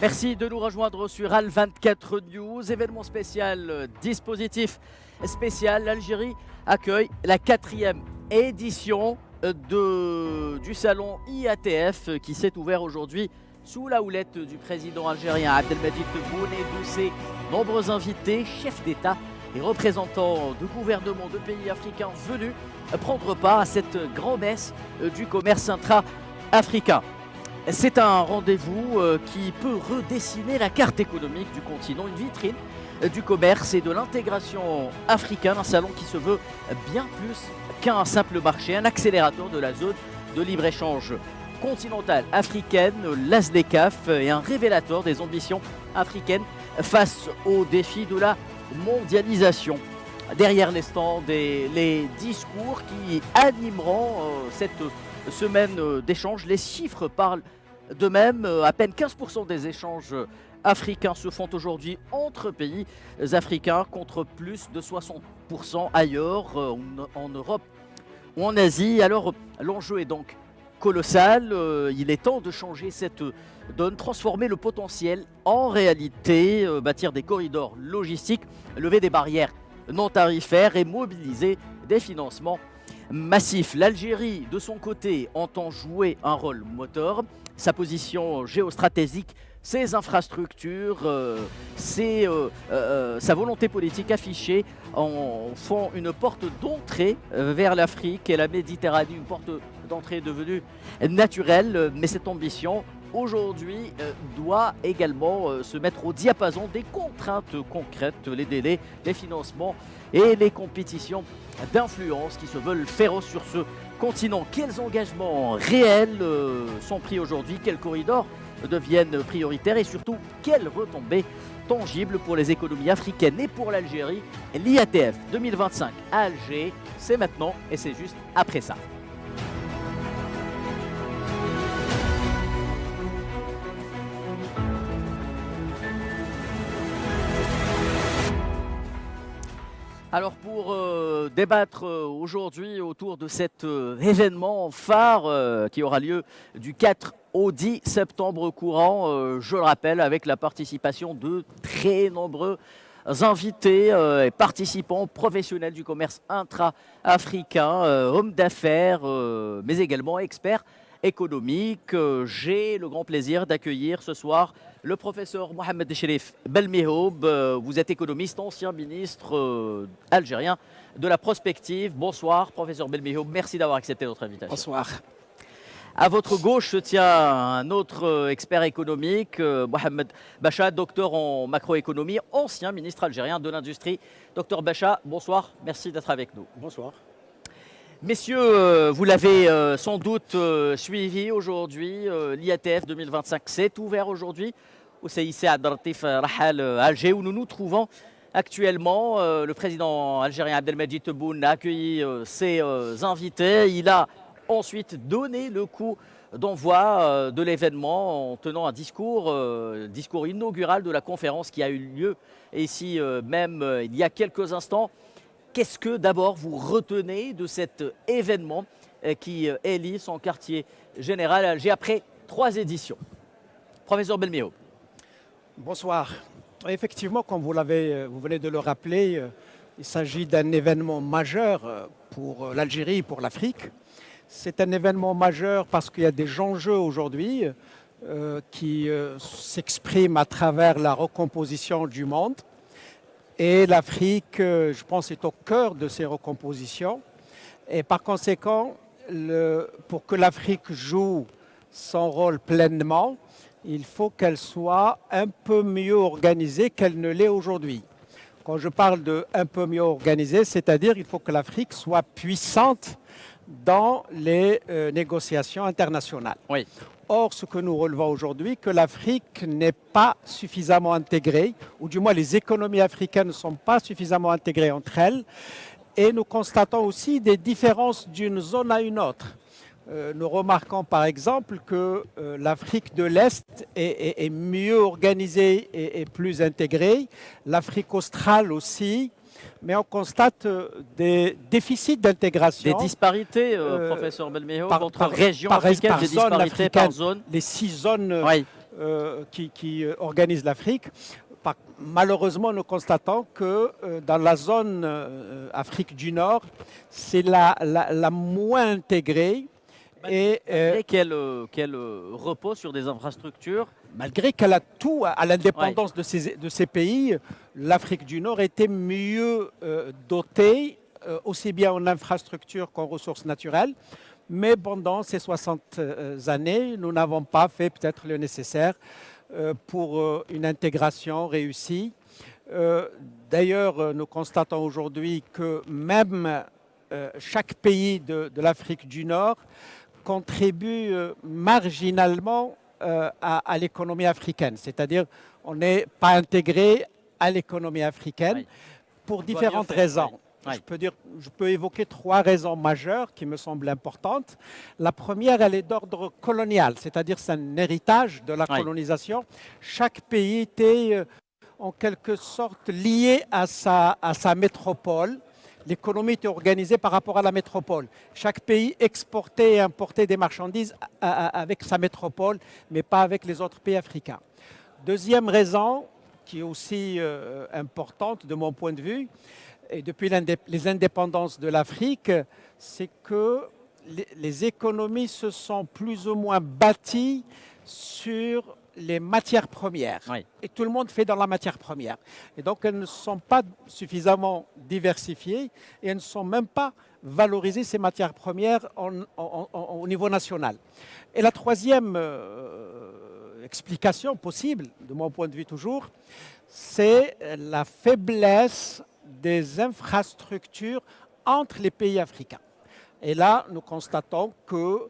Merci de nous rejoindre sur Al24 News. Événement spécial, dispositif spécial. L'Algérie accueille la 4e édition du salon IATF qui s'est ouvert aujourd'hui sous la houlette du président algérien Abdelmadjid Tebboune et de ses nombreux invités, chefs d'État et représentants de gouvernements de pays africains venus prendre part à cette grand-messe du commerce intra-africain. C'est un rendez-vous qui peut redessiner la carte économique du continent, une vitrine du commerce et de l'intégration africaine, un salon qui se veut bien plus qu'un simple marché, un accélérateur de la zone de libre-échange continentale africaine, l'ASLECAF, et un révélateur des ambitions africaines face aux défis de la mondialisation. Derrière les stands, les discours qui animeront cette semaine d'échange, les chiffres parlent d'eux-mêmes. À peine 15% des échanges africains se font aujourd'hui entre pays africains contre plus de 60% ailleurs, en Europe ou en Asie. Alors l'enjeu est donc colossal. Il est temps de changer cette donne, transformer le potentiel en réalité, bâtir des corridors logistiques, lever des barrières non tarifaires et mobiliser des financements massif. L'Algérie, de son côté, entend jouer un rôle moteur. Sa position géostratégique, ses infrastructures, sa volonté politique affichée en font une porte d'entrée vers l'Afrique et la Méditerranée, une porte d'entrée devenue naturelle. Mais cette ambition, aujourd'hui, doit également se mettre au diapason des contraintes concrètes, les délais, les financements et les compétitions d'influence qui se veulent féroces sur ce continent. Quels engagements réels sont pris aujourd'hui? Quels corridors deviennent prioritaires? Et surtout, quelles retombées tangibles pour les économies africaines et pour l'Algérie? L'IATF 2025 à Alger, c'est maintenant et c'est juste après ça. Alors pour débattre aujourd'hui autour de cet événement phare qui aura lieu du 4 au 10 septembre courant, je le rappelle, avec la participation de très nombreux invités et participants professionnels du commerce intra-africain, hommes d'affaires, mais également experts économiques. J'ai le grand plaisir d'accueillir ce soir le professeur Mohamed Cherif Belmihoub. Vous êtes économiste, ancien ministre algérien de la prospective. Bonsoir, professeur Belmihoub. Merci d'avoir accepté notre invitation. Bonsoir. À votre gauche se tient un autre expert économique, Mohamed Bacha, docteur en macroéconomie, ancien ministre algérien de l'Industrie. Docteur Bacha, bonsoir. Merci d'être avec nous. Bonsoir. Messieurs, vous l'avez sans doute suivi aujourd'hui. L'IATF 2025 s'est ouvert aujourd'hui au CIC Abdelratif Rahal Alger, où nous nous trouvons actuellement. Le président algérien Abdelmadjid Tebboune a accueilli ses invités. Il a ensuite donné le coup d'envoi de l'événement en tenant un discours inaugural de la conférence qui a eu lieu ici même il y a quelques instants. Qu'est-ce que d'abord vous retenez de cet événement qui élit son quartier général à Alger après 3 éditions? Professeur Belmihoub. Bonsoir. Effectivement, comme vous venez de le rappeler, il s'agit d'un événement majeur pour l'Algérie et pour l'Afrique. C'est un événement majeur parce qu'il y a des enjeux aujourd'hui qui s'expriment à travers la recomposition du monde. Et l'Afrique, je pense, est au cœur de ces recompositions. Et par conséquent, pour que l'Afrique joue son rôle pleinement, il faut qu'elle soit un peu mieux organisée qu'elle ne l'est aujourd'hui. Quand je parle de un peu mieux organisée, c'est-à-dire qu'il faut que l'Afrique soit puissante dans les négociations internationales. Oui. Or, ce que nous relevons aujourd'hui, que l'Afrique n'est pas suffisamment intégrée, ou du moins les économies africaines ne sont pas suffisamment intégrées entre elles, et nous constatons aussi des différences d'une zone à une autre. Nous remarquons par exemple que l'Afrique de l'Est est mieux organisée et plus intégrée, l'Afrique australe aussi, mais on constate des déficits d'intégration. Des disparités, professeur Belmihoub, entre régions africaines, des disparités par zone. Les 6 zones qui organise l'Afrique. Malheureusement, nous constatons que dans la zone Afrique du Nord, c'est la moins intégrée. Et qu'elle repose sur des infrastructures. Malgré qu'elle a tout à l'indépendance de ces pays, l'Afrique du Nord était mieux dotée, aussi bien en infrastructures qu'en ressources naturelles. Mais pendant ces 60 années, nous n'avons pas fait peut-être le nécessaire pour une intégration réussie. D'ailleurs, nous constatons aujourd'hui que même chaque pays de l'Afrique du Nord contribue marginalement à l'économie africaine. C'est-à-dire on n'est pas intégré à l'économie africaine pour différentes raisons. Je peux évoquer 3 raisons majeures qui me semblent importantes. La première, elle est d'ordre colonial, c'est-à-dire c'est un héritage de la colonisation. Chaque pays était en quelque sorte lié à sa métropole. L'économie était organisée par rapport à la métropole. Chaque pays exportait et importait des marchandises avec sa métropole, mais pas avec les autres pays africains. Deuxième raison, qui est aussi importante de mon point de vue, et depuis les indépendances de l'Afrique, c'est que les économies se sont plus ou moins bâties sur les matières premières. Et tout le monde fait dans la matière première. Et donc, elles ne sont pas suffisamment diversifiées et elles ne sont même pas valorisées, ces matières premières, au niveau national. Et la troisième explication possible, de mon point de vue toujours, c'est la faiblesse des infrastructures entre les pays africains. Et là, nous constatons que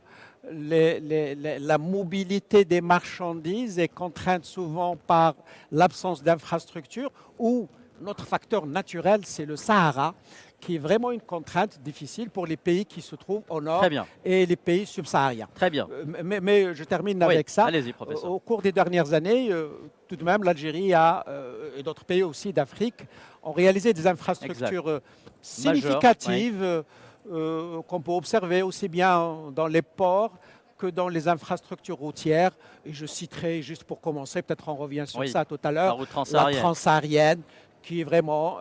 la mobilité des marchandises est contrainte souvent par l'absence d'infrastructures ou notre facteur naturel, c'est le Sahara, qui est vraiment une contrainte difficile pour les pays qui se trouvent au nord et les pays subsahariens. Très bien. Mais je termine avec ça. Allez-y, professeur. Au cours des dernières années, tout de même, l'Algérie et d'autres pays aussi d'Afrique ont réalisé des infrastructures significatives qu'on peut observer aussi bien dans les ports que dans les infrastructures routières. Et je citerai, juste pour commencer, peut-être on revient sur ça tout à l'heure, la transsaharienne, qui est vraiment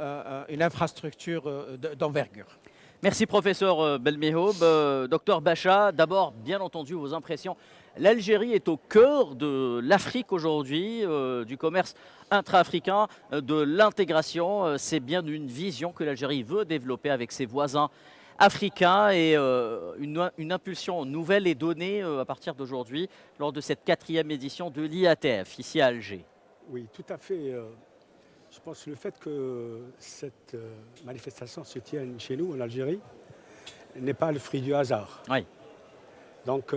une infrastructure d'envergure. Merci professeur Belmehoub. Docteur Bacha, d'abord, bien entendu, vos impressions. L'Algérie est au cœur de l'Afrique aujourd'hui, du commerce intra-africain, de l'intégration. C'est bien une vision que l'Algérie veut développer avec ses voisins africains et une impulsion nouvelle est donnée à partir d'aujourd'hui lors de cette 4e édition de l'IATF, ici à Alger. Oui, tout à fait. Je pense que le fait que cette manifestation se tienne chez nous, en Algérie, n'est pas le fruit du hasard. Donc,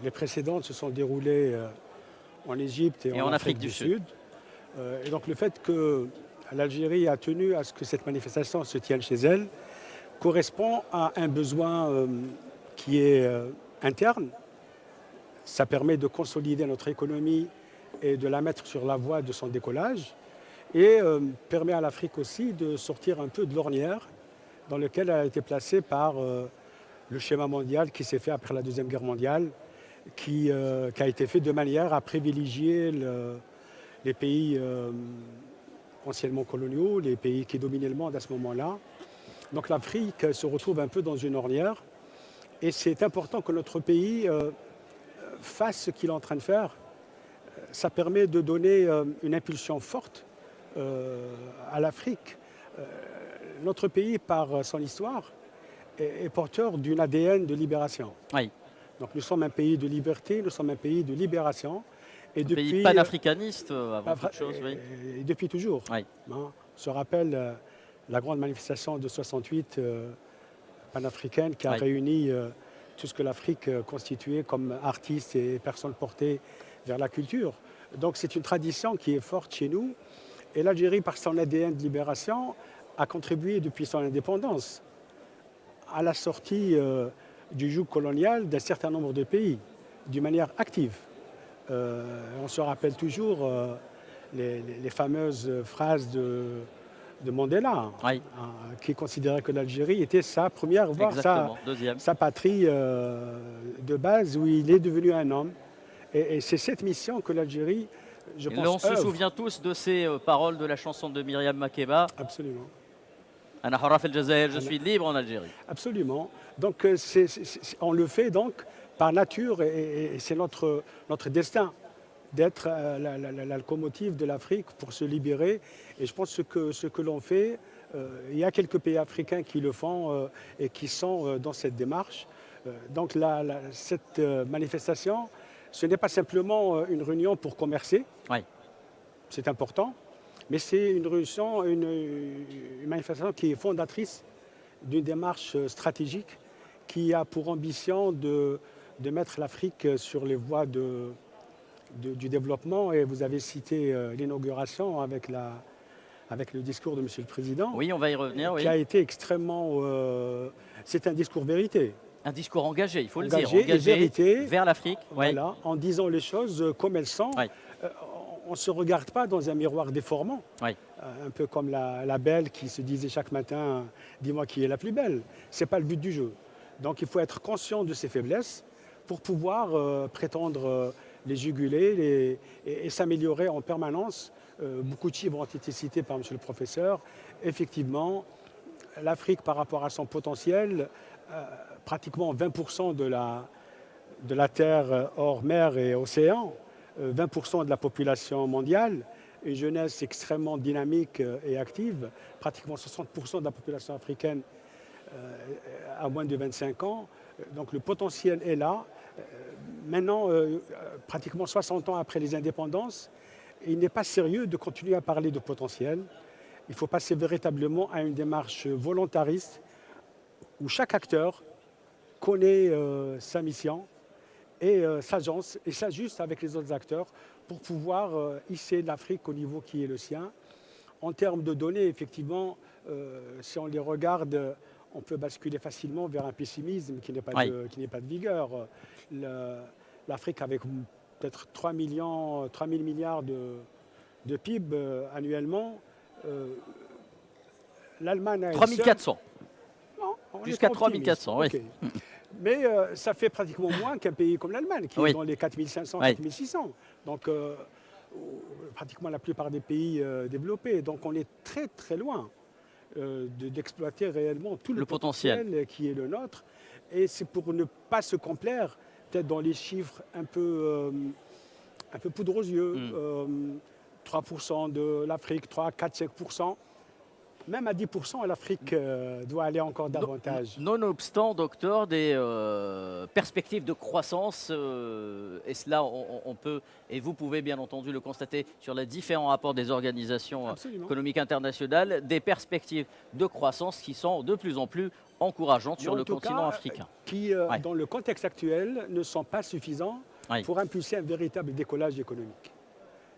les précédentes se sont déroulées en Égypte et en Afrique du Sud. Et donc, le fait que l'Algérie a tenu à ce que cette manifestation se tienne chez elle correspond à un besoin qui est interne. Ça permet de consolider notre économie et de la mettre sur la voie de son décollage. Et permet à l'Afrique aussi de sortir un peu de l'ornière dans laquelle elle a été placée par le schéma mondial qui s'est fait après la Deuxième Guerre mondiale, qui a été fait de manière à privilégier les pays anciennement coloniaux, les pays qui dominaient le monde à ce moment-là. Donc l'Afrique se retrouve un peu dans une ornière et c'est important que notre pays fasse ce qu'il est en train de faire. Ça permet de donner une impulsion forte à l'Afrique. Notre pays, par son histoire, est porteur d'une ADN de libération. Donc nous sommes un pays de liberté, nous sommes un pays de libération. Et depuis, pays panafricaniste avant toute chose, et depuis toujours. On se rappelle la grande manifestation de 68 panafricaine qui a réuni tout ce que l'Afrique constituait comme artistes et personnes portées vers la culture. Donc c'est une tradition qui est forte chez nous. Et l'Algérie, par son ADN de libération, a contribué depuis son indépendance à la sortie du joug colonial d'un certain nombre de pays, d'une manière active. On se rappelle toujours les fameuses phrases de Mandela, qui considérait que l'Algérie était sa première, voire sa patrie de base, où il est devenu un homme Et c'est cette mission que l'Algérie, je pense, on se souvient tous de ces paroles de la chanson de Myriam Makeba. Absolument. Ana Hurra fil Jazair, je suis libre en Algérie. Absolument. Donc on le fait donc par nature et c'est notre destin d'être la locomotive de l'Afrique pour se libérer. Et je pense que ce que l'on fait, il y a quelques pays africains qui le font et qui sont dans cette démarche. Donc cette manifestation, ce n'est pas simplement une réunion pour commercer. Oui. C'est important. Mais c'est une manifestation qui est fondatrice d'une démarche stratégique qui a pour ambition de mettre l'Afrique sur les voies du développement. Et vous avez cité l'inauguration avec le discours de M. le Président. Oui, on va y revenir. Qui a été extrêmement... c'est un discours vérité. Un discours engagé, il faut le dire. Engagé et vérité, vers l'Afrique. Voilà, en disant les choses comme elles sont. Oui. On ne se regarde pas dans un miroir déformant, un peu comme la belle qui se disait chaque matin « dis-moi qui est la plus belle ». Ce n'est pas le but du jeu. Donc il faut être conscient de ses faiblesses pour pouvoir prétendre les juguler et s'améliorer en permanence. Beaucoup de chiffres ont été cités par M. le professeur. Effectivement, l'Afrique par rapport à son potentiel, pratiquement 20% de la terre hors mer et océan, 20% de la population mondiale, une jeunesse extrêmement dynamique et active, pratiquement 60% de la population africaine à moins de 25 ans. Donc le potentiel est là. Maintenant, pratiquement 60 ans après les indépendances, il n'est pas sérieux de continuer à parler de potentiel. Il faut passer véritablement à une démarche volontariste où chaque acteur connaît sa mission et s'agence et s'ajuste avec les autres acteurs pour pouvoir hisser l'Afrique au niveau qui est le sien. En termes de données, effectivement, si on les regarde, on peut basculer facilement vers un pessimisme qui n'est pas, pas de vigueur. L'Afrique, avec peut-être 3 000 milliards de PIB annuellement, l'Allemagne a... 3 400. Jusqu'à 3 400, oui. Okay. Mais ça fait pratiquement moins qu'un pays comme l'Allemagne, qui est dans les 4 500, 4 600. Donc, pratiquement la plupart des pays développés. Donc, on est très, très loin d'exploiter réellement tout le potentiel qui est le nôtre. Et c'est pour ne pas se complaire, peut-être dans les chiffres un peu poudre aux yeux, 3% de l'Afrique, 3, 4, 5%. Même à 10%, l'Afrique doit aller encore davantage. Nonobstant, docteur, des perspectives de croissance, et cela on peut, et vous pouvez bien entendu le constater sur les différents rapports des organisations économiques internationales, des perspectives de croissance qui sont de plus en plus encourageantes sur le continent africain. Qui, dans le contexte actuel, ne sont pas suffisants pour impulser un véritable décollage économique.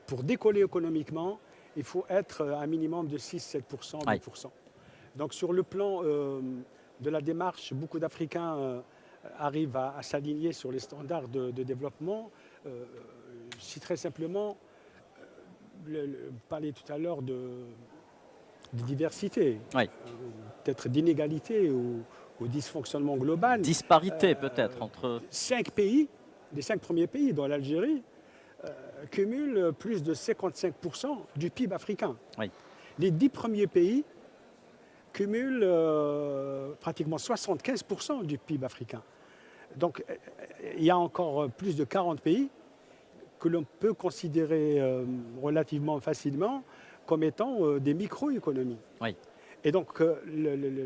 Pour décoller économiquement, il faut être à un minimum de 6, 7%, 8%. Donc sur le plan de la démarche, beaucoup d'Africains arrivent à s'aligner sur les standards de développement. Je citerai simplement, vous parliez tout à l'heure de diversité, peut-être d'inégalité ou dysfonctionnement global. Disparité peut-être entre... 5 pays, les 5 premiers pays, dont l'Algérie, cumulent plus de 55% du PIB africain. Les 10 premiers pays cumulent pratiquement 75% du PIB africain. Donc il y a encore plus de 40 pays que l'on peut considérer relativement facilement comme étant des micro-économies. Et donc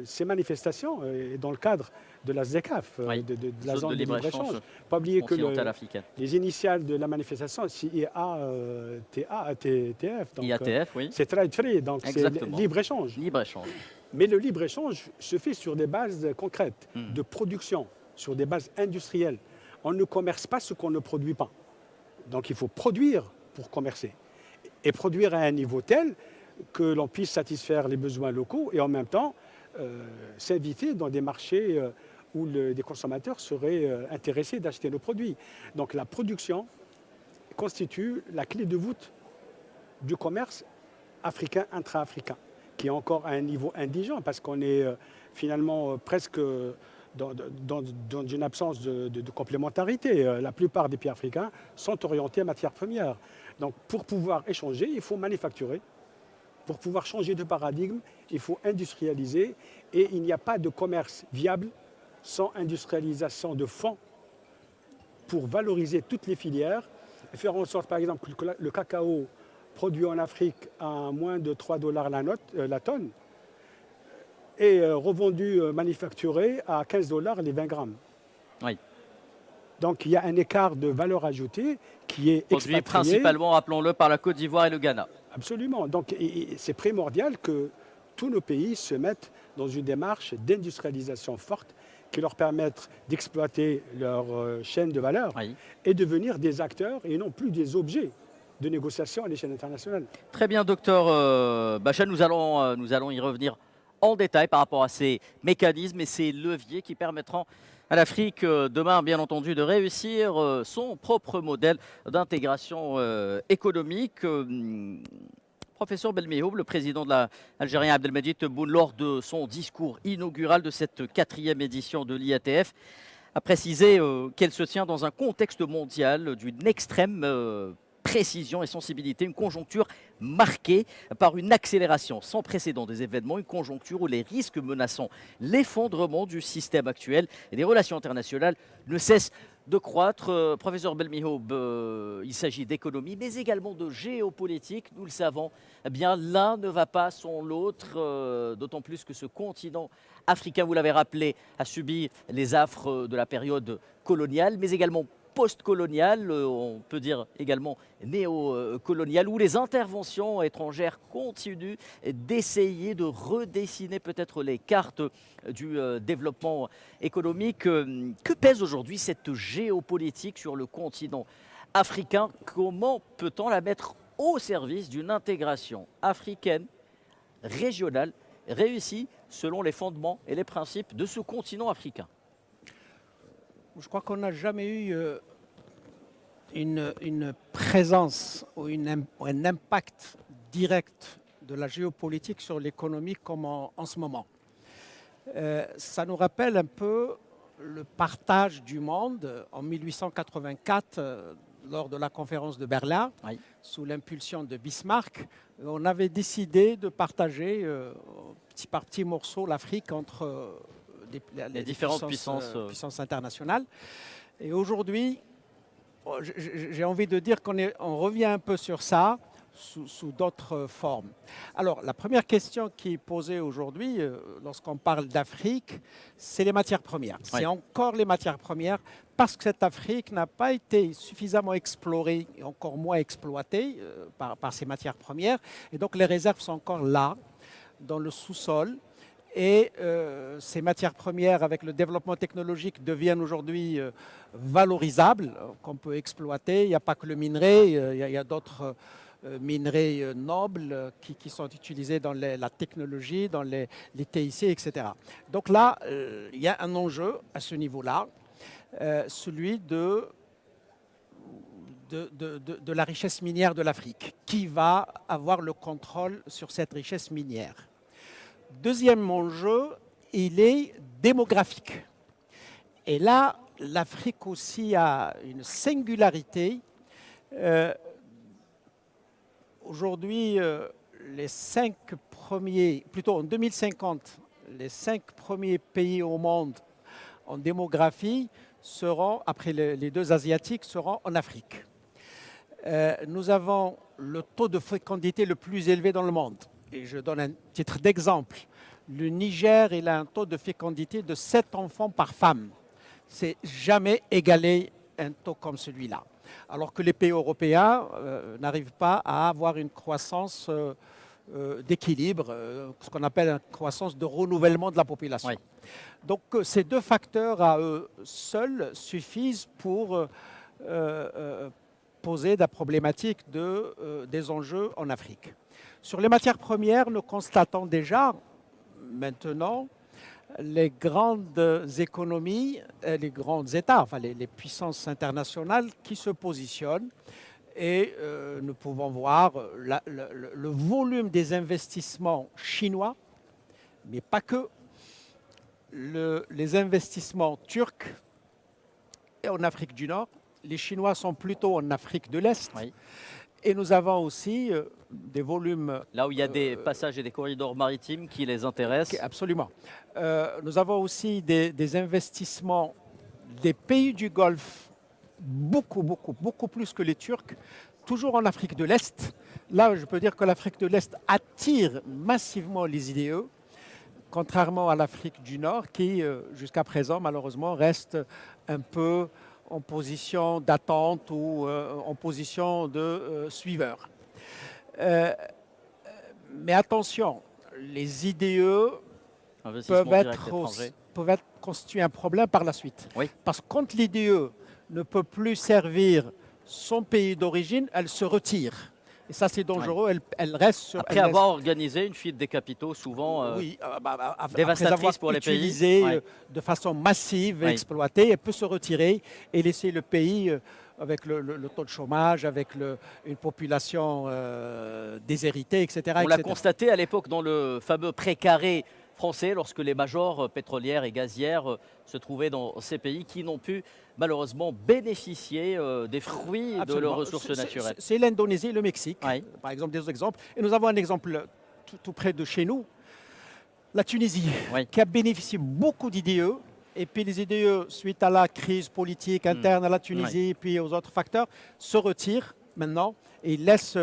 ces manifestations, dans le cadre de la ZECAF, de la zone de libre-échange, pas oublier que les initiales de la manifestation, c'est IATF. IATF, c'est trade free, donc c'est libre-échange. Mais le libre-échange se fait sur des bases concrètes, de production, sur des bases industrielles. On ne commerce pas ce qu'on ne produit pas. Donc il faut produire pour commercer. Et produire à un niveau tel que l'on puisse satisfaire les besoins locaux et en même temps s'inviter dans des marchés où des consommateurs seraient intéressés d'acheter nos produits. Donc la production constitue la clé de voûte du commerce africain, intra-africain, qui est encore à un niveau indigent parce qu'on est finalement presque dans une absence de complémentarité. La plupart des pays africains sont orientés en matières premières. Donc pour pouvoir échanger, il faut manufacturer. Pour pouvoir changer de paradigme, il faut industrialiser. Et il n'y a pas de commerce viable sans industrialisation de fond pour valoriser toutes les filières et faire en sorte, par exemple, que le cacao produit en Afrique à moins de 3 dollars la tonne et revendu, manufacturé à 15 dollars les 20 grammes. Oui. Donc il y a un écart de valeur ajoutée qui est produit expatrié. Principalement, rappelons-le, par la Côte d'Ivoire et le Ghana. Absolument. Donc c'est primordial que tous nos pays se mettent dans une démarche d'industrialisation forte qui leur permette d'exploiter leur chaîne de valeur et devenir des acteurs et non plus des objets de négociation à l'échelle internationale. Très bien, docteur Bachan, nous allons y revenir en détail par rapport à ces mécanismes et ces leviers qui permettront à l'Afrique demain, bien entendu, de réussir son propre modèle d'intégration économique. Professeur Belmihoub, le président de l'Algérien Abdelmadjid Tebboune, lors de son discours inaugural de cette 4e édition de l'IATF, a précisé qu'elle se tient dans un contexte mondial d'une extrême précision et sensibilité, une conjoncture marquée par une accélération sans précédent des événements, une conjoncture où les risques menaçant l'effondrement du système actuel et des relations internationales ne cessent de croître. Professeur Belmihoub, il s'agit d'économie, mais également de géopolitique. Nous le savons, eh bien l'un ne va pas sans l'autre, d'autant plus que ce continent africain, vous l'avez rappelé, a subi les affres de la période coloniale, mais également post-coloniale, on peut dire également néo-coloniale, où les interventions étrangères continuent d'essayer de redessiner peut-être les cartes du développement économique. Que pèse aujourd'hui cette géopolitique sur le continent africain? Comment peut-on la mettre au service d'une intégration africaine, régionale, réussie selon les fondements et les principes de ce continent africain? Je crois qu'on n'a jamais eu une présence ou un impact direct de la géopolitique sur l'économie comme en ce moment. Ça nous rappelle un peu le partage du monde en 1884 lors de la conférence de Berlin, sous l'impulsion de Bismarck. On avait décidé de partager petit par petit morceau l'Afrique entre les différentes puissances internationales. Et aujourd'hui, j'ai envie de dire qu'on revient un peu sur ça sous d'autres formes. Alors, la première question qui est posée aujourd'hui, lorsqu'on parle d'Afrique, c'est les matières premières. C'est encore les matières premières parce que cette Afrique n'a pas été suffisamment explorée et encore moins exploitée par ces matières premières. Et donc, les réserves sont encore là, dans le sous-sol. Et ces matières premières, avec le développement technologique, deviennent aujourd'hui valorisables, qu'on peut exploiter. Il n'y a pas que le minerai, il y a d'autres minerais nobles qui sont utilisés dans la technologie, dans les TIC, etc. Donc là, il y a un enjeu à ce niveau-là, celui de la richesse minière de l'Afrique. Qui va avoir le contrôle sur cette richesse minière? Deuxième enjeu, il est démographique. Et là, l'Afrique aussi a une singularité. Aujourd'hui, les 5 premiers, plutôt en 2050, les 5 premiers pays au monde en démographie seront, après les 2 asiatiques, seront en Afrique. Nous avons le taux de fécondité le plus élevé dans le monde. Et je donne un titre d'exemple. Le Niger, il a un taux de fécondité de 7 enfants par femme. C'est jamais égalé un taux comme celui-là. Alors que les pays européens n'arrivent pas à avoir une croissance d'équilibre, ce qu'on appelle une croissance de renouvellement de la population. Donc ces 2 facteurs à eux seuls suffisent pour poser la problématique des enjeux en Afrique. Sur les matières premières, nous constatons déjà maintenant les grandes économies, les grands États, enfin les puissances internationales qui se positionnent et nous pouvons voir le volume des investissements chinois, mais pas que, les investissements turcs et en Afrique du Nord. Les Chinois sont plutôt en Afrique de l'Est. Oui. Et nous avons aussi des volumes... Là où il y a des passages et des corridors maritimes qui les intéressent. Absolument. Nous avons aussi des investissements des pays du Golfe, beaucoup plus que les Turcs, toujours en Afrique de l'Est. Là, je peux dire que l'Afrique de l'Est attire massivement les IDE, contrairement à l'Afrique du Nord qui, jusqu'à présent, malheureusement, reste un peu en position d'attente ou en position de suiveur. Mais attention, les IDE peuvent constituer un problème par la suite. Oui. Parce que quand l'IDE ne peut plus servir son pays d'origine, elle se retire. Et ça, c'est dangereux. Oui. Elle reste sur... Après avoir organisé une fuite des capitaux, souvent dévastatrice pour les pays. Utilisée de façon massive, exploitée, elle peut se retirer et laisser le pays avec le taux de chômage, avec une population déshéritée, etc. On l'a constaté à l'époque dans le fameux précaré français, lorsque les majors pétrolières et gazières se trouvaient dans ces pays qui n'ont pu malheureusement bénéficier des fruits de leurs ressources naturelles. C'est l'Indonésie et le Mexique, par exemple, des exemples. Et nous avons un exemple tout près de chez nous, la Tunisie, qui a bénéficié beaucoup d'IDE. Et puis les IDE, suite à la crise politique interne à la Tunisie et puis aux autres facteurs, se retirent maintenant et laissent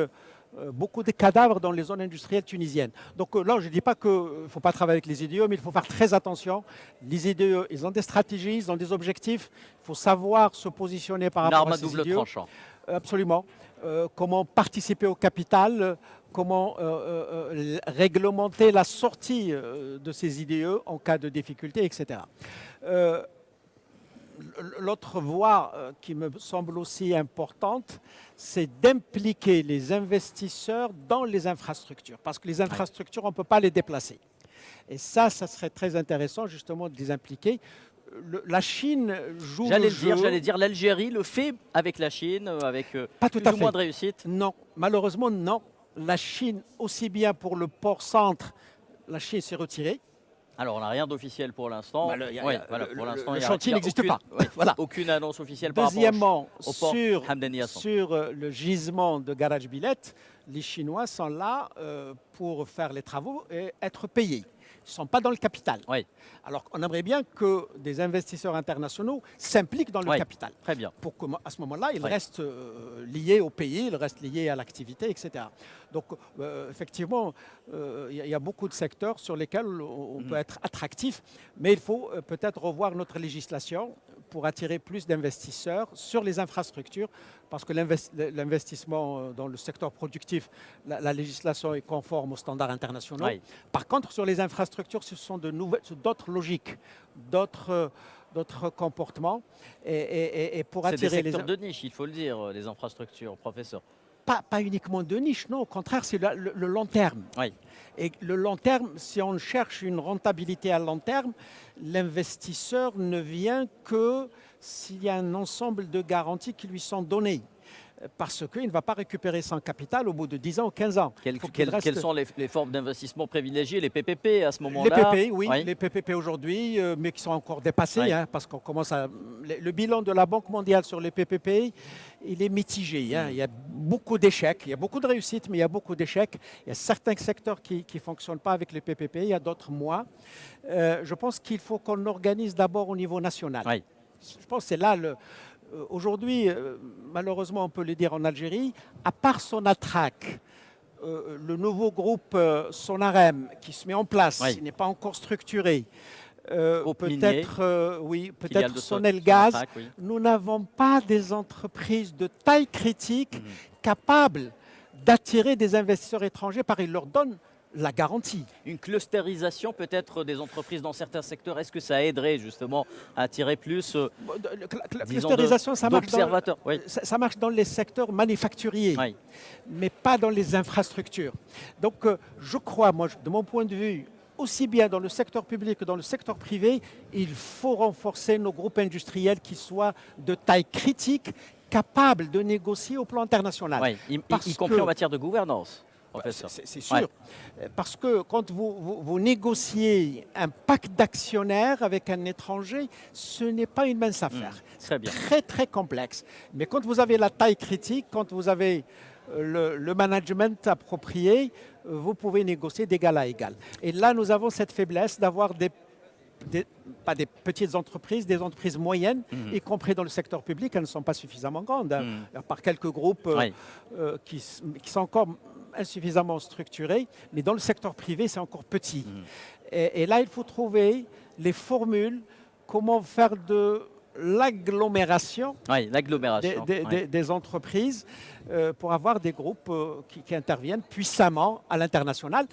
beaucoup de cadavres dans les zones industrielles tunisiennes. Donc là, je ne dis pas qu'il ne faut pas travailler avec les IDE, mais il faut faire très attention. Les IDE, ils ont des stratégies, ils ont des objectifs. Il faut savoir se positionner par rapport à ces IDE. Une arme à double tranchant. Absolument. Comment participer au capital, comment réglementer la sortie de ces IDE en cas de difficulté, etc. L'autre voie qui me semble aussi importante, c'est d'impliquer les investisseurs dans les infrastructures. Parce que les infrastructures, on ne peut pas les déplacer. Et ça serait très intéressant justement de les impliquer. La Chine joue le jeu. J'allais dire, l'Algérie le fait avec la Chine, avec pas plus tout à ou fait. moins de réussite. Non, malheureusement non. La Chine, aussi bien pour le port centre, la Chine s'est retirée. Alors, on n'a rien d'officiel pour l'instant. Le chantier n'existe pas. Voilà. Aucune annonce officielle Deuxièmement, par rapport au port Hamdani Hassan. sur le gisement de Garage Billet, les Chinois sont là pour faire les travaux et être payés. Ils ne sont pas dans le capital. Alors, on aimerait bien que des investisseurs internationaux s'impliquent dans le capital. Très bien. Pour qu'à ce moment-là, ils restent liés au pays, ils restent liés à l'activité, etc. Donc, effectivement, il y a beaucoup de secteurs sur lesquels on peut être attractif, mais il faut peut-être revoir notre législation pour attirer plus d'investisseurs sur les infrastructures, parce que l'investissement dans le secteur productif, la législation est conforme aux standards internationaux. Par contre, sur les infrastructures, ce sont d'autres logiques, d'autres comportements. Et pour attirer c'est des secteurs de niche, il faut le dire, les infrastructures, professeur. Pas uniquement de niche, non, au contraire, c'est le long terme. Et le long terme, si on cherche une rentabilité à long terme, l'investisseur ne vient que s'il y a un ensemble de garanties qui lui sont données. Parce qu'il ne va pas récupérer son capital au bout de 10 ans ou 15 ans. Quelles sont les formes d'investissement privilégiées? Les PPP à ce moment-là? Les PPP, oui. Les PPP aujourd'hui, mais qui sont encore dépassés, parce qu'on commence à... Le bilan de la Banque mondiale sur les PPP, il est mitigé. Il y a beaucoup d'échecs. Il y a beaucoup de réussites, mais il y a beaucoup d'échecs. Il y a certains secteurs qui ne fonctionnent pas avec les PPP, il y a d'autres moins. Je pense qu'il faut qu'on organise d'abord au niveau national. Je pense que c'est là aujourd'hui, malheureusement, on peut le dire en Algérie, à part Sonatrach, le nouveau groupe Sonarem qui se met en place, il n'est pas encore structuré. Peut-être Sonelgaz. Nous n'avons pas des entreprises de taille critique capables d'attirer des investisseurs étrangers, parce qu'ils leur donnent la garantie. Une clusterisation peut-être des entreprises dans certains secteurs, est-ce que ça aiderait justement à attirer plus clusterisation, ça marche dans les secteurs manufacturiers, mais pas dans les infrastructures. Donc je crois, moi, de mon point de vue, aussi bien dans le secteur public que dans le secteur privé, il faut renforcer nos groupes industriels qui soient de taille critique, capables de négocier au plan international. Y compris en matière de gouvernance. professeur. C'est sûr. Parce que quand vous négociez un pacte d'actionnaires avec un étranger, ce n'est pas une mince affaire. Très bien. Très, très complexe. Mais quand vous avez la taille critique, quand vous avez le management approprié, vous pouvez négocier d'égal à égal. Et là, nous avons cette faiblesse d'avoir pas des petites entreprises, des entreprises moyennes, y compris dans le secteur public, elles ne sont pas suffisamment grandes, par quelques groupes qui sont encore insuffisamment structurés, mais dans le secteur privé, c'est encore petit. Et là, il faut trouver les formules, comment faire de l'agglomération des entreprises pour avoir des groupes qui interviennent puissamment à l'international.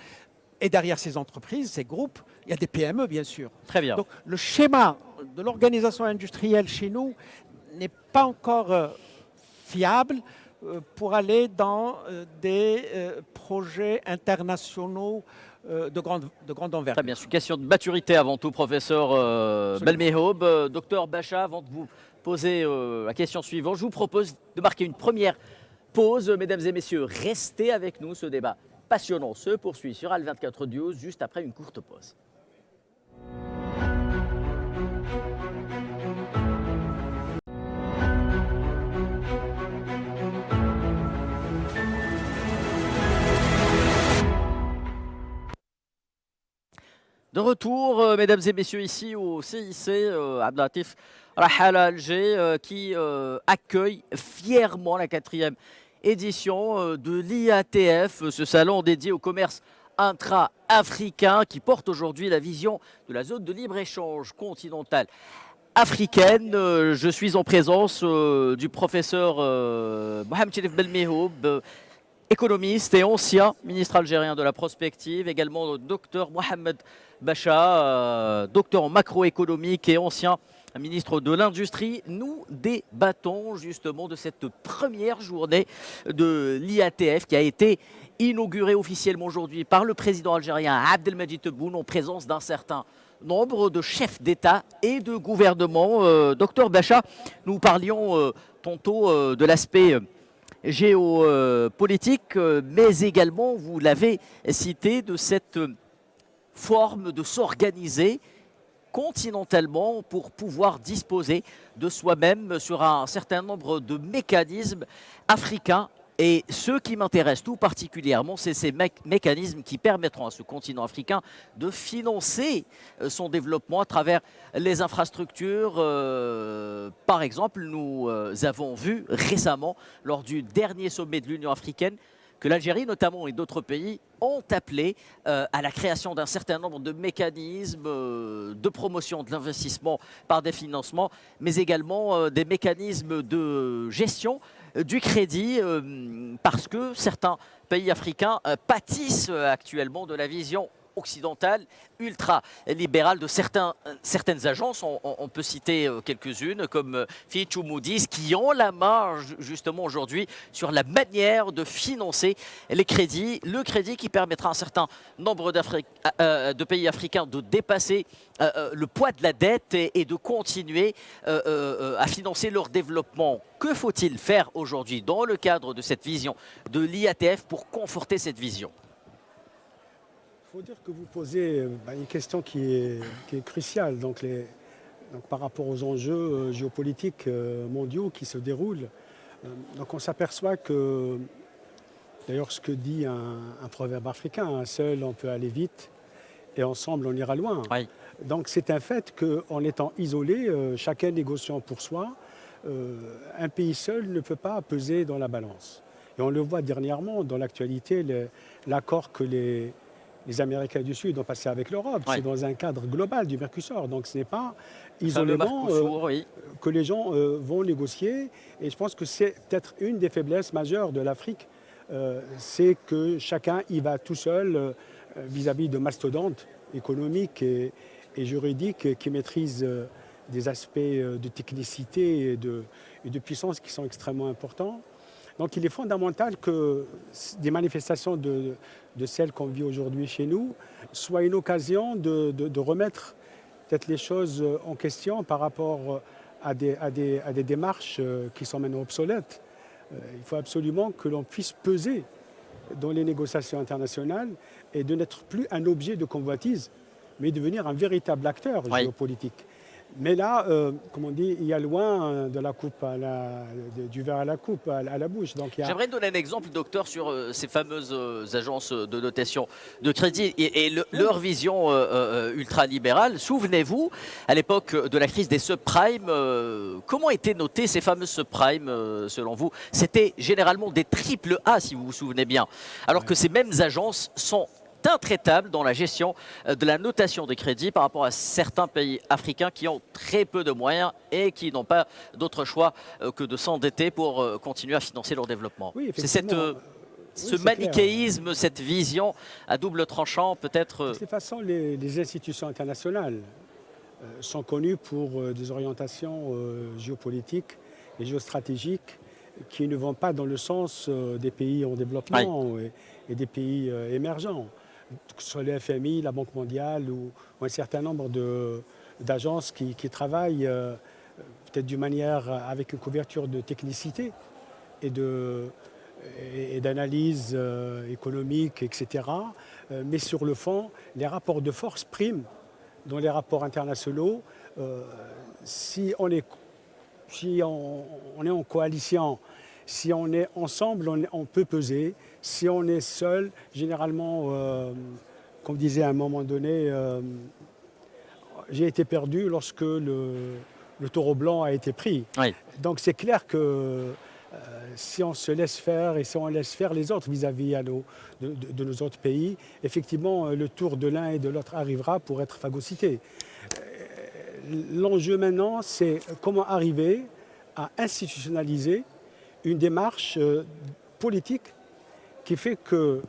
Et derrière ces entreprises, ces groupes, il y a des PME, bien sûr. Très bien. Donc, le schéma de l'organisation industrielle chez nous n'est pas encore fiable pour aller dans des projets internationaux de grande envergure. Très bien. C'est une question de maturité avant tout, professeur Belmehoub. Docteur Bacha, avant de vous poser la question suivante, je vous propose de marquer une première pause. Mesdames et messieurs, restez avec nous. Ce débat passionnant se poursuit sur Al 24 News juste après une courte pause. De retour, mesdames et messieurs, ici au CIC, Abdelatif Rahal à Alger, qui accueille fièrement la 4e édition de l'IATF, ce salon dédié au commerce intra-africain qui porte aujourd'hui la vision de la zone de libre-échange continentale africaine. Je suis en présence du professeur Mohamed Cherif Belmehoub, économiste et ancien ministre algérien de la prospective, également le docteur Mohamed Bacha, docteur en macroéconomique et ancien ministre de l'Industrie. Nous débattons justement de cette première journée de l'IATF qui a été inaugurée officiellement aujourd'hui par le président algérien Abdelmadjid Tebboune en présence d'un certain nombre de chefs d'État et de gouvernement. Docteur Bacha, nous parlions tantôt de l'aspect géopolitique, mais également, vous l'avez cité, de cette forme de s'organiser continentalement pour pouvoir disposer de soi-même sur un certain nombre de mécanismes africains. Et ce qui m'intéresse tout particulièrement, c'est ces mécanismes qui permettront à ce continent africain de financer son développement à travers les infrastructures. Par exemple, nous avons vu récemment, lors du dernier sommet de l'Union africaine, que l'Algérie notamment et d'autres pays ont appelé à la création d'un certain nombre de mécanismes de promotion de l'investissement par des financements, mais également des mécanismes de gestion du crédit, parce que certains pays africains pâtissent actuellement de la vision occidentale, ultra-libérale de certaines agences. On peut citer quelques-unes comme Fitch ou Moody's qui ont la main justement aujourd'hui sur la manière de financer les crédits. Le crédit qui permettra à un certain nombre de pays africains de dépasser le poids de la dette et de continuer à financer leur développement. Que faut-il faire aujourd'hui dans le cadre de cette vision de l'IATF pour conforter cette vision ? Il faut dire que vous posez une question qui est cruciale donc par rapport aux enjeux géopolitiques mondiaux qui se déroulent. Donc on s'aperçoit que, d'ailleurs ce que dit un proverbe africain, seul on peut aller vite et ensemble on ira loin. Oui. Donc c'est un fait qu'en étant isolé, chacun négociant pour soi, un pays seul ne peut pas peser dans la balance. Et on le voit dernièrement dans l'actualité, l'accord que les Américains du Sud ont passé avec l'Europe. C'est dans un cadre global du Mercosur. Donc ce n'est pas isolément que les gens vont négocier. Et je pense que c'est peut-être une des faiblesses majeures de l'Afrique. C'est que chacun y va tout seul vis-à-vis de mastodontes économiques et juridiques qui maîtrisent des aspects de technicité et de puissance qui sont extrêmement importants. Donc il est fondamental que des manifestations de celles qu'on vit aujourd'hui chez nous soient une occasion de remettre peut-être les choses en question par rapport à des démarches qui sont maintenant obsolètes. Il faut absolument que l'on puisse peser dans les négociations internationales et de n'être plus un objet de convoitise, mais devenir un véritable acteur géopolitique. Mais là, comme on dit, il y a loin de la coupe du verre à la coupe, à la bouche. J'aimerais donner un exemple, docteur, sur ces fameuses agences de notation de crédit et leur vision ultralibérale. Souvenez-vous, à l'époque de la crise des subprimes, comment étaient notés ces fameux subprimes selon vous? C'était généralement des triple A, si vous vous souvenez bien. Alors que ces mêmes agences sont intraitable dans la gestion de la notation des crédits par rapport à certains pays africains qui ont très peu de moyens et qui n'ont pas d'autre choix que de s'endetter pour continuer à financer leur développement. Oui, c'est ce manichéisme, cette vision à double tranchant peut-être. De toute façon, les institutions internationales sont connues pour des orientations géopolitiques et géostratégiques qui ne vont pas dans le sens des pays en développement et des pays émergents. Que ce soit le FMI, la Banque mondiale ou un certain nombre d'agences qui travaillent peut-être d'une manière avec une couverture de technicité et d'analyse économique, etc. Mais sur le fond, les rapports de force priment dans les rapports internationaux. Si on est en coalition, si on est ensemble, on peut peser. Si on est seul, généralement, comme disait à un moment donné, j'ai été perdu lorsque le taureau blanc a été pris. Oui. Donc c'est clair que si on se laisse faire et si on laisse faire les autres vis-à-vis de nos autres pays, effectivement, le tour de l'un et de l'autre arrivera pour être phagocyté. L'enjeu maintenant, c'est comment arriver à institutionnaliser une démarche politique qui fait que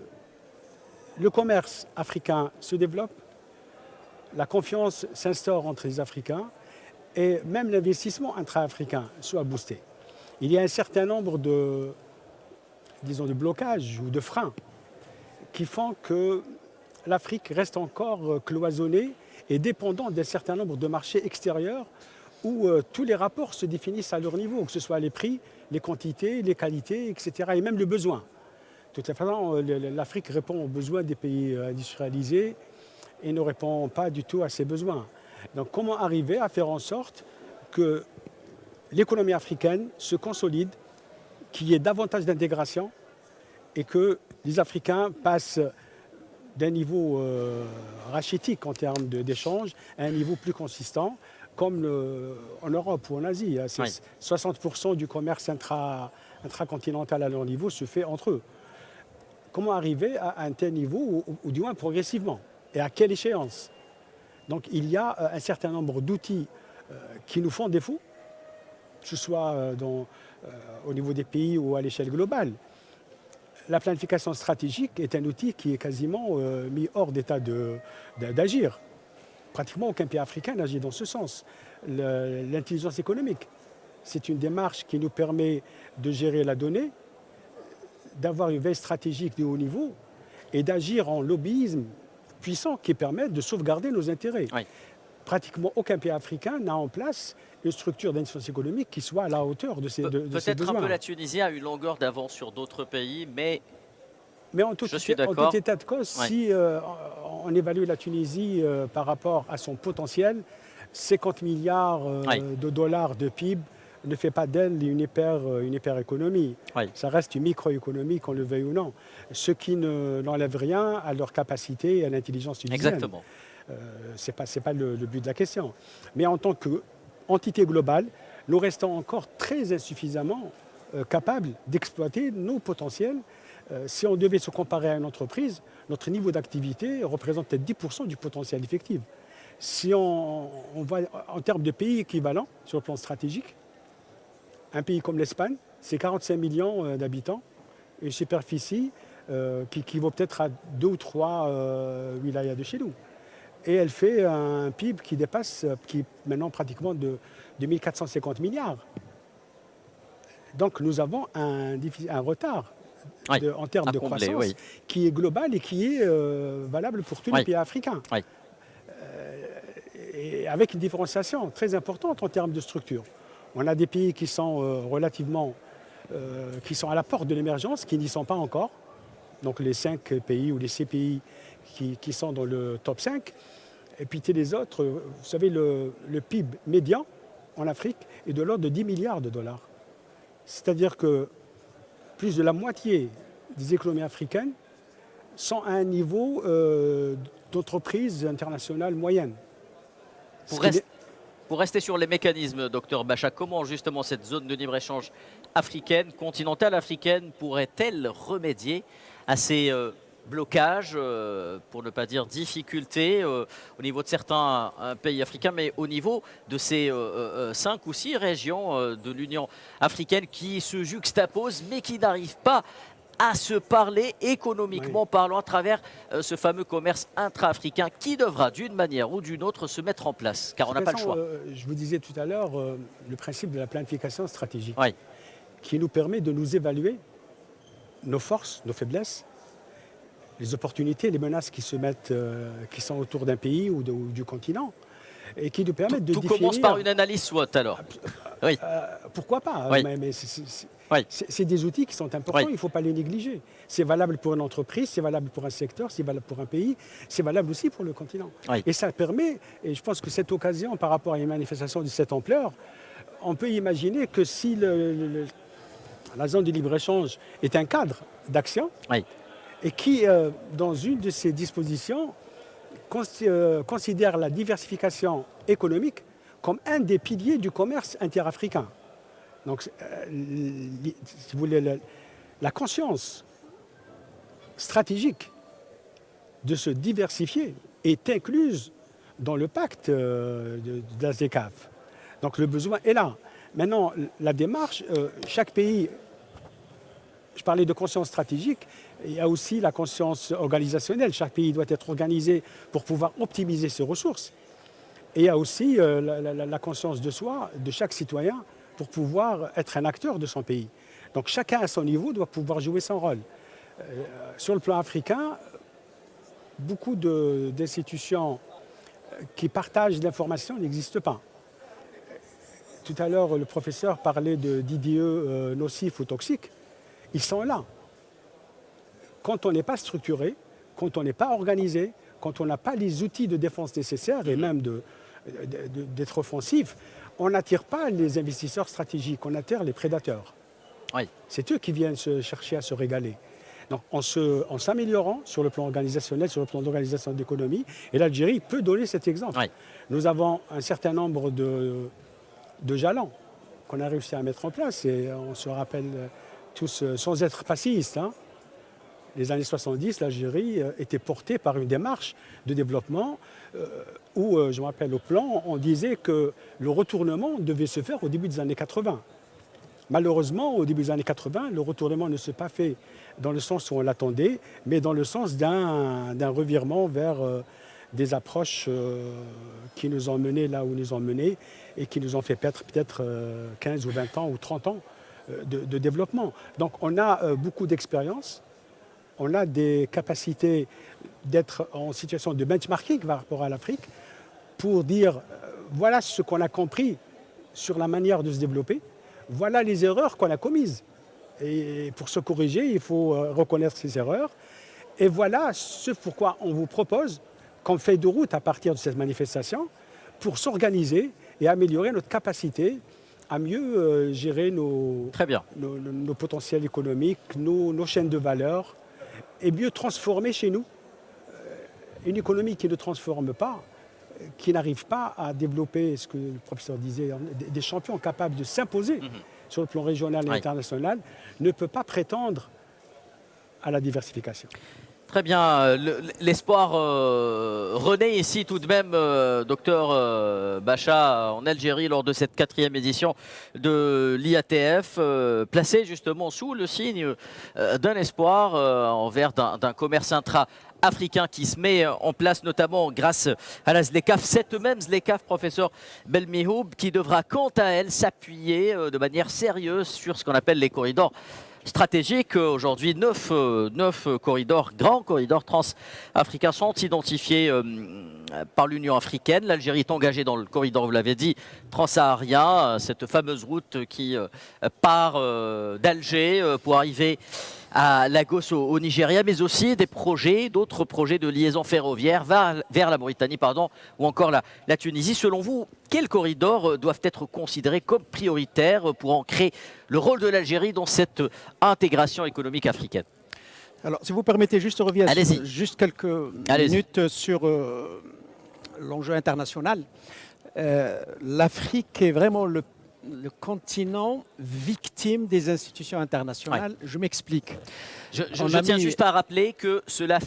le commerce africain se développe, la confiance s'instaure entre les Africains et même l'investissement intra-africain soit boosté. Il y a un certain nombre de blocages ou de freins qui font que l'Afrique reste encore cloisonnée et dépendante d'un certain nombre de marchés extérieurs où tous les rapports se définissent à leur niveau, que ce soit les prix, les quantités, les qualités, etc. et même le besoin. De toute façon, l'Afrique répond aux besoins des pays industrialisés et ne répond pas du tout à ses besoins. Donc comment arriver à faire en sorte que l'économie africaine se consolide, qu'il y ait davantage d'intégration et que les Africains passent d'un niveau rachitique en termes d'échanges à un niveau plus consistant, comme en Europe ou en Asie. 60% du commerce intracontinental à leur niveau se fait entre eux. Comment arriver à un tel niveau, ou du moins progressivement, et à quelle échéance? Donc il y a un certain nombre d'outils qui nous font défaut, que ce soit au niveau des pays ou à l'échelle globale. La planification stratégique est un outil qui est quasiment mis hors d'état d'agir. Pratiquement aucun pays africain n'agit dans ce sens. L'intelligence économique, c'est une démarche qui nous permet de gérer la donnée, d'avoir une veille stratégique de haut niveau et d'agir en lobbyisme puissant qui permet de sauvegarder nos intérêts. Oui. Pratiquement aucun pays africain n'a en place une structure d'intelligence économique qui soit à la hauteur de ses besoins. Peut-être un peu la Tunisie a une longueur d'avance sur d'autres pays, mais en tout état de cause, si on évalue la Tunisie par rapport à son potentiel, 50 milliards de dollars de PIB ne fait pas d'elle une hyper-économie. Ça reste une microéconomie, qu'on le veuille ou non. Ce qui n'enlève rien à leur capacité et à l'intelligence tunisienne. Exactement. Ce n'est pas le but de la question. Mais en tant qu'entité globale, nous restons encore très insuffisamment capables d'exploiter nos potentiels. Si on devait se comparer à une entreprise, notre niveau d'activité représente peut-être 10% du potentiel effectif. Si on voit en termes de pays équivalents sur le plan stratégique, un pays comme l'Espagne, c'est 45 millions d'habitants, une superficie qui vaut peut-être à 2 ou 3 wilayas de chez nous. Et elle fait un PIB qui dépasse, qui est maintenant pratiquement de 2450 milliards. Donc nous avons un retard en termes de croissance qui est global et qui est valable pour tous les pays africains. Et avec une différenciation très importante en termes de structure. On a des pays qui sont relativement, qui sont à la porte de l'émergence, qui n'y sont pas encore. donc les 5 pays ou les 6 pays qui sont dans le top 5. Et puis les autres, vous savez, le PIB médian en Afrique est de l'ordre de 10 milliards de dollars. C'est-à-dire que plus de la moitié des économies africaines sont à un niveau d'entreprise internationale moyenne. Pour rester sur les mécanismes, docteur Bacha, comment justement cette zone de libre-échange africaine, continentale africaine, pourrait-elle remédier à ces blocages, pour ne pas dire difficultés, au niveau de certains pays africains, mais au niveau de ces 5 ou 6 régions de l'Union africaine qui se juxtaposent, mais qui n'arrivent pas à se parler économiquement parlant à travers ce fameux commerce intra-africain qui devra d'une manière ou d'une autre se mettre en place, car on n'a pas le choix. Je vous disais tout à l'heure le principe de la planification stratégique Oui. qui nous permet de nous évaluer nos forces, nos faiblesses, les opportunités, les menaces qui se mettent, qui sont autour d'un pays ou du continent et qui nous permettent de définir... Tout commence par une analyse SWOT alors. Oui. Pourquoi pas, oui. mais c'est des outils qui sont importants, il ne faut pas les négliger. C'est valable pour une entreprise, c'est valable pour un secteur, c'est valable pour un pays, c'est valable aussi pour le continent. Oui. Et ça permet, et je pense que cette occasion par rapport à une manifestation de cette ampleur, on peut imaginer que si la zone de libre-échange est un cadre d'action, et qui, dans une de ses dispositions, considère la diversification économique comme un des piliers du commerce interafricain. Donc, si vous voulez, la conscience stratégique de se diversifier est incluse dans le pacte de la ZLECAf. Donc le besoin est là. Maintenant, la démarche, chaque pays, je parlais de conscience stratégique, il y a aussi la conscience organisationnelle. Chaque pays doit être organisé pour pouvoir optimiser ses ressources. Et il y a aussi la conscience de soi de chaque citoyen pour pouvoir être un acteur de son pays. Donc chacun à son niveau doit pouvoir jouer son rôle. Sur le plan africain, beaucoup d'institutions qui partagent l'information n'existent pas. Tout à l'heure, le professeur parlait d'IDE nocifs ou toxiques. Ils sont là. Quand on n'est pas structuré, quand on n'est pas organisé, quand on n'a pas les outils de défense nécessaires et même d'être offensif, on n'attire pas les investisseurs stratégiques, on attire les prédateurs. C'est eux qui viennent chercher à se régaler. Donc, en s'améliorant sur le plan organisationnel, sur le plan d'organisation de l'économie, et l'Algérie peut donner cet exemple. Nous avons un certain nombre de jalons qu'on a réussi à mettre en place, et on se rappelle tous, sans être passéistes, les années 70, l'Algérie était portée par une démarche de développement où, je me rappelle au plan, on disait que le retournement devait se faire au début des années 80. Malheureusement, au début des années 80, le retournement ne s'est pas fait dans le sens où on l'attendait, mais dans le sens d'un revirement vers des approches qui nous ont menés là où nous ont menés et qui nous ont fait perdre peut-être 15 ou 20 ans ou 30 ans de développement. Donc on a beaucoup d'expérience, on a des capacités d'être en situation de benchmarking par rapport à l'Afrique pour dire voilà ce qu'on a compris sur la manière de se développer, voilà les erreurs qu'on a commises. Et pour se corriger, il faut reconnaître ces erreurs. Et voilà ce pourquoi on vous propose, comme feuille de route à partir de cette manifestation, pour s'organiser et améliorer notre capacité à mieux gérer nos potentiels économiques, nos chaînes de valeur, et mieux transformer chez nous une économie qui ne transforme pas, qui n'arrive pas à développer, ce que le professeur disait, des champions capables de s'imposer sur le plan régional et international, ne peut pas prétendre à la diversification. Très bien. L'espoir renaît ici tout de même, docteur Bacha, en Algérie, lors de cette 4e édition de l'IATF, placée justement sous le signe d'un espoir envers d'un commerce intra-africain qui se met en place, notamment grâce à la ZLECAf, cette même ZLECAf, professeur Belmihoub, qui devra quant à elle s'appuyer de manière sérieuse sur ce qu'on appelle les corridors stratégiques. Aujourd'hui, 9 corridors, grands corridors trans-africains sont identifiés par l'Union africaine. L'Algérie est engagée dans le corridor, vous l'avez dit, transsaharien, cette fameuse route qui part d'Alger pour arriver à Lagos au Nigeria, mais aussi d'autres projets de liaison ferroviaire vers la Mauritanie, ou encore la Tunisie. Selon vous, quels corridors doivent être considérés comme prioritaires pour ancrer le rôle de l'Algérie dans cette intégration économique africaine? Alors, si vous permettez, juste revenir juste quelques minutes sur l'enjeu international. L'Afrique est vraiment le continent victime des institutions internationales. Je m'explique. Je tiens juste à rappeler que cela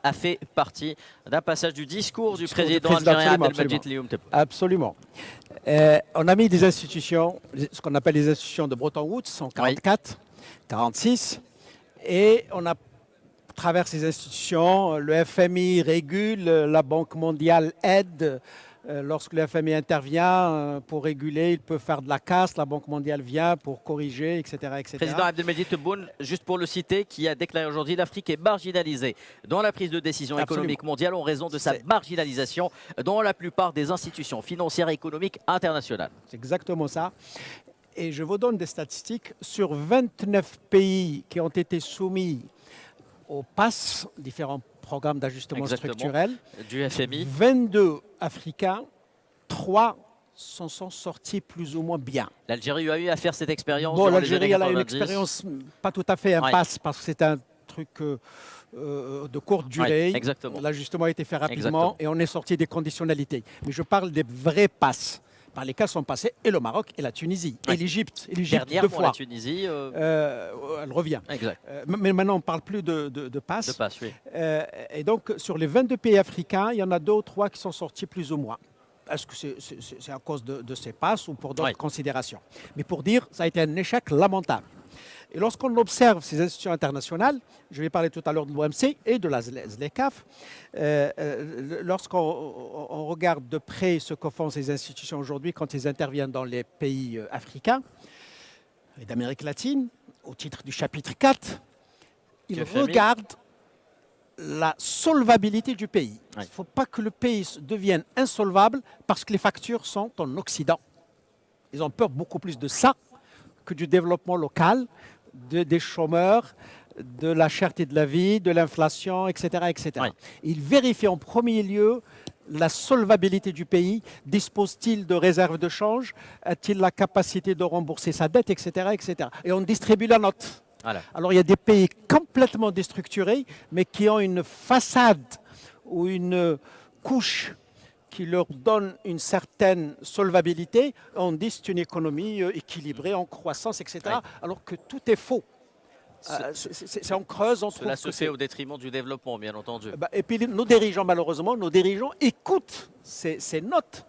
a fait partie d'un passage du discours du président algérien Abdelmadjid Lioum Tebboune. Absolument. On a mis des institutions, ce qu'on appelle les institutions de Bretton Woods, en 1944, 1946, et on a, à travers ces institutions, le FMI régule, la Banque mondiale aide. Lorsque le FMI intervient pour réguler, il peut faire de la casse, la Banque mondiale vient pour corriger, etc. etc. Président Abdelmadjid Tebboune, juste pour le citer, qui a déclaré aujourd'hui l'Afrique est marginalisée dans la prise de décision économique mondiale en raison de sa marginalisation dans la plupart des institutions financières et économiques internationales. C'est exactement ça. Et je vous donne des statistiques. Sur 29 pays qui ont été soumis au PAS, différents programmes d'ajustement structurel, du FMI, 22 Africains, 3 s'en sont sortis plus ou moins bien. L'Algérie a eu à faire cette expérience. Bon, l'Algérie a eu une expérience, pas tout à fait un PAS, parce que c'est un truc de courte durée. L'ajustement a été fait rapidement et on est sorti des conditionnalités. Mais je parle des vrais PAS, par lesquels sont passés et le Maroc et la Tunisie et l'Égypte. Deux fois. La Tunisie, elle revient. Mais maintenant, on ne parle plus de passe. Et donc, sur les 22 pays africains, il y en a 2 ou 3 qui sont sortis plus ou moins. Est-ce que c'est à cause de ces passes ou pour d'autres considérations? Mais pour dire, ça a été un échec lamentable. Et lorsqu'on observe ces institutions internationales, je vais parler tout à l'heure de l'OMC et de la ZLECAf, lorsqu'on regarde de près ce que font ces institutions aujourd'hui quand ils interviennent dans les pays africains et d'Amérique latine, au titre du chapitre 4, ils regardent la solvabilité du pays. Il ne faut pas que le pays devienne insolvable parce que les factures sont en Occident. Ils ont peur beaucoup plus de ça que du développement local, des chômeurs, de la cherté de la vie, de l'inflation, etc. etc. Il vérifie en premier lieu la solvabilité du pays. Dispose-t-il de réserves de change? A-t-il la capacité de rembourser sa dette, etc. etc. Et on distribue la note. Alors il y a des pays complètement déstructurés, mais qui ont une façade ou une couche qui leur donne une certaine solvabilité. On dit c'est une économie équilibrée, en croissance, etc. Alors que tout est faux. C'est en creuse. Cela se fait au détriment du développement, bien entendu. Et puis nos dirigeants, malheureusement, écoutent ces notes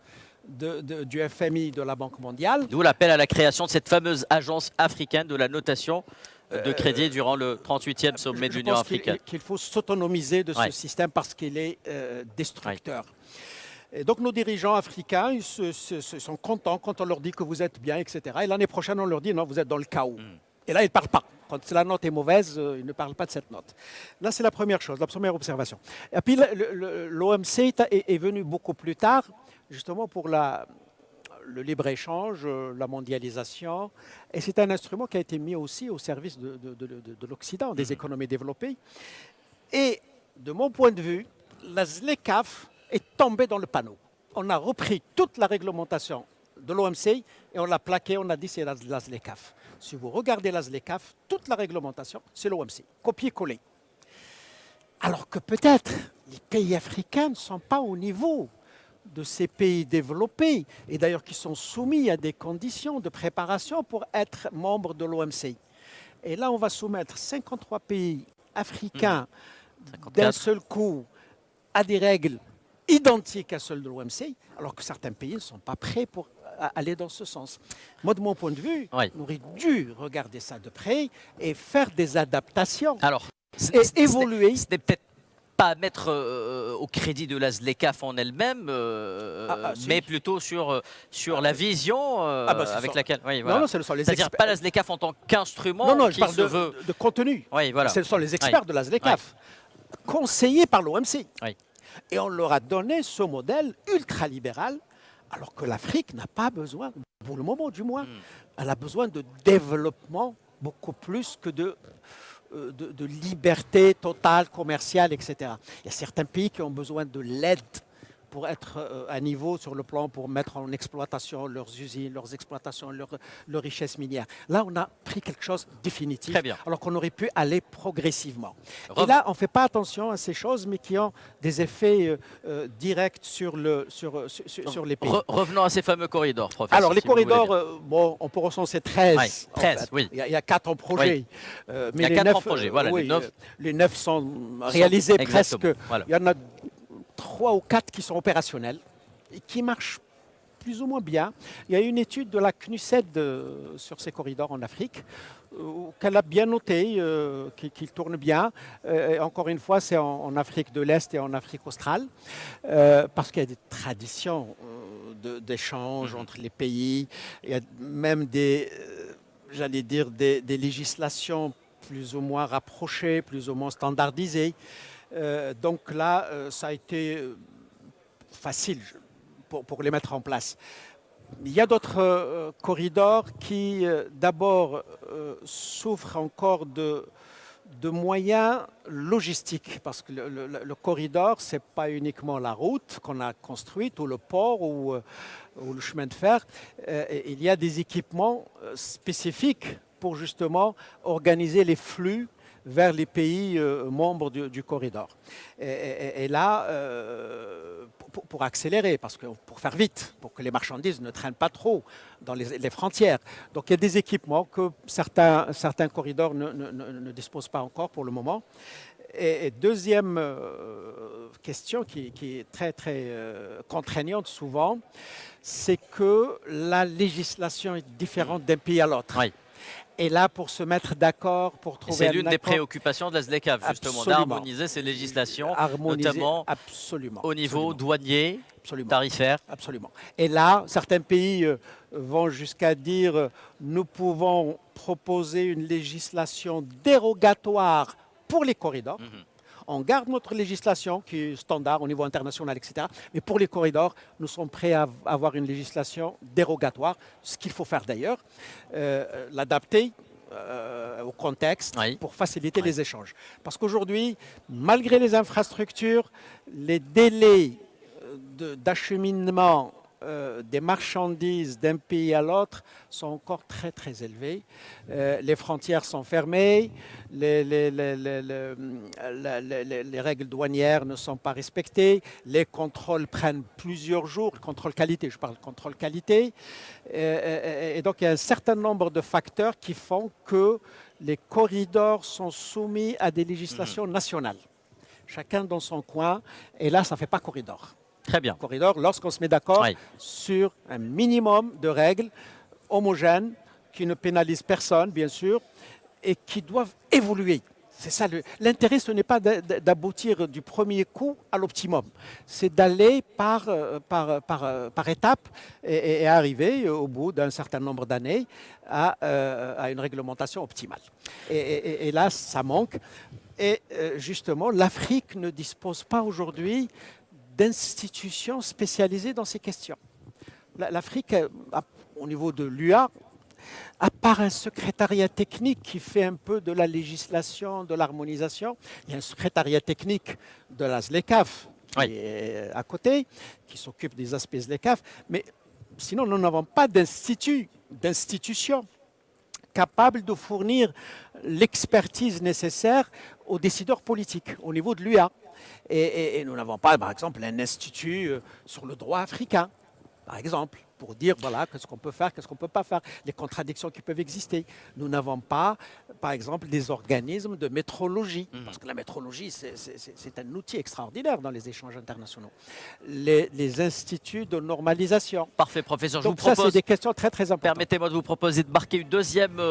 du FMI, de la Banque mondiale. D'où l'appel à la création de cette fameuse agence africaine de la notation de crédit durant le 38e sommet de l'Union africaine. Qu'il faut s'autonomiser de ce système parce qu'il est destructeur. Et donc nos dirigeants africains ils sont contents quand on leur dit que vous êtes bien, etc. Et l'année prochaine, on leur dit non, vous êtes dans le chaos. Et là, ils ne parlent pas. Quand la note est mauvaise, ils ne parlent pas de cette note. Là, c'est la première chose, la première observation. Et puis l'OMC est venu beaucoup plus tard, justement pour le libre-échange, la mondialisation. Et c'est un instrument qui a été mis aussi au service de l'Occident, des économies développées. Et de mon point de vue, la ZLECAf est tombée dans le panneau. On a repris toute la réglementation de l'OMC et on l'a plaquée, on a dit c'est la ZLECAf. Si vous regardez la ZLECAf, toute la réglementation, c'est l'OMC, copier-coller. Alors que peut-être les pays africains ne sont pas au niveau de ces pays développés, et d'ailleurs qui sont soumis à des conditions de préparation pour être membres de l'OMC. Et là, on va soumettre 53 pays africains d'un seul coup à des règles identiques à celles de l'OMC, alors que certains pays ne sont pas prêts pour aller dans ce sens. Moi, de mon point de vue, on aurait dû regarder ça de près et faire des adaptations. Alors, évoluer. Ce n'est peut-être pas à mettre au crédit de la ZLECAf en elle-même, mais plutôt sur la vision avec laquelle... Oui, voilà. Non, ce sont les c'est-à-dire pas la ZLECAF en tant qu'instrument. Non, je parle de contenu. Oui, voilà. Ce sont les experts de la ZLECAf, conseillés par l'OMC. Et on leur a donné ce modèle ultralibéral, alors que l'Afrique n'a pas besoin, pour le moment du moins, elle a besoin de développement beaucoup plus que de liberté totale, commerciale, etc. Il y a certains pays qui ont besoin de l'aide pour être à niveau sur le plan, pour mettre en exploitation leurs usines, leurs exploitations, leurs richesses minières. Là, on a pris quelque chose de définitif, Très bien. alors qu'on aurait pu aller progressivement. Et là, on ne fait pas attention à ces choses, mais qui ont des effets directs sur les pays. Revenons à ces fameux corridors, professeur. Alors, les si vous voulez bien. corridors, bon, on peut recenser 13. Ouais, 13, en fait. oui. Il y a 4 en projet. Oui. Mais Il y a les 4 9, en projet, voilà, oui, les 9 sont réalisés exactement, presque. voilà. Il y en a 3 ou 4 qui sont opérationnels et qui marchent plus ou moins bien. Il y a une étude de la CNUSED sur ces corridors en Afrique qu'elle a bien noté, qui tourne bien. Encore une fois, c'est en Afrique de l'Est et en Afrique australe, parce qu'il y a des traditions d'échange entre les pays. Il y a même j'allais dire, des législations plus ou moins rapprochées, plus ou moins standardisées. Donc là, ça a été facile pour les mettre en place. Il y a d'autres corridors qui, d'abord, souffrent encore de moyens logistiques, parce que le corridor, ce n'est pas uniquement la route qu'on a construite, ou le port, ou le chemin de fer. Il y a des équipements spécifiques pour justement organiser les flux vers les pays membres du corridor. Et là, pour accélérer, parce que pour faire vite, pour que les marchandises ne traînent pas trop dans les frontières. Donc il y a des équipements que certains corridors ne disposent pas encore pour le moment. Et deuxième question qui est très, très contraignante souvent, c'est que la législation est différente d'un pays à l'autre. Oui. Et là, pour se mettre d'accord, pour trouver un accord... C'est l'une des préoccupations de la SLECAF, justement, d'harmoniser ces législations, notamment au niveau douanier, tarifaire. Absolument. Et là, certains pays vont jusqu'à dire nous pouvons proposer une législation dérogatoire pour les corridors. On garde notre législation qui est standard au niveau international, etc. Mais pour les corridors, nous sommes prêts à avoir une législation dérogatoire, ce qu'il faut faire d'ailleurs, l'adapter au contexte pour faciliter les échanges. Parce qu'aujourd'hui, malgré les infrastructures, les délais d'acheminement des marchandises d'un pays à l'autre sont encore très très élevés. Les frontières sont fermées, les règles douanières ne sont pas respectées, les contrôles prennent plusieurs jours, contrôle qualité, je parle contrôle qualité. Et donc il y a un certain nombre de facteurs qui font que les corridors sont soumis à des législations nationales. Chacun dans son coin, et là ça ne fait pas corridor. Très bien. Corridor, lorsqu'on se met d'accord sur un minimum de règles homogènes qui ne pénalisent personne, bien sûr, et qui doivent évoluer. C'est ça. L'intérêt, ce n'est pas d'aboutir du premier coup à l'optimum. C'est d'aller par étapes et arriver au bout d'un certain nombre d'années à une réglementation optimale. Et là, ça manque. Et justement, l'Afrique ne dispose pas aujourd'hui d'institutions spécialisées dans ces questions. L'Afrique, au niveau de l'UA, à part un secrétariat technique qui fait un peu de la législation, de l'harmonisation, il y a un secrétariat technique de la SLECAF qui est à côté, qui s'occupe des aspects SLECAF, mais sinon nous n'avons pas d'institution capable de fournir l'expertise nécessaire aux décideurs politiques au niveau de l'UA. Et nous n'avons pas, par exemple, un institut sur le droit africain, par exemple, pour dire, voilà, qu'est-ce qu'on peut faire, qu'est-ce qu'on ne peut pas faire, les contradictions qui peuvent exister. Nous n'avons pas, par exemple, des organismes de métrologie, parce que la métrologie, c'est un outil extraordinaire dans les échanges internationaux. Les instituts de normalisation. Parfait, professeur. Donc je vous propose, ça, c'est des questions très, très importantes. Permettez-moi de vous proposer de marquer une deuxième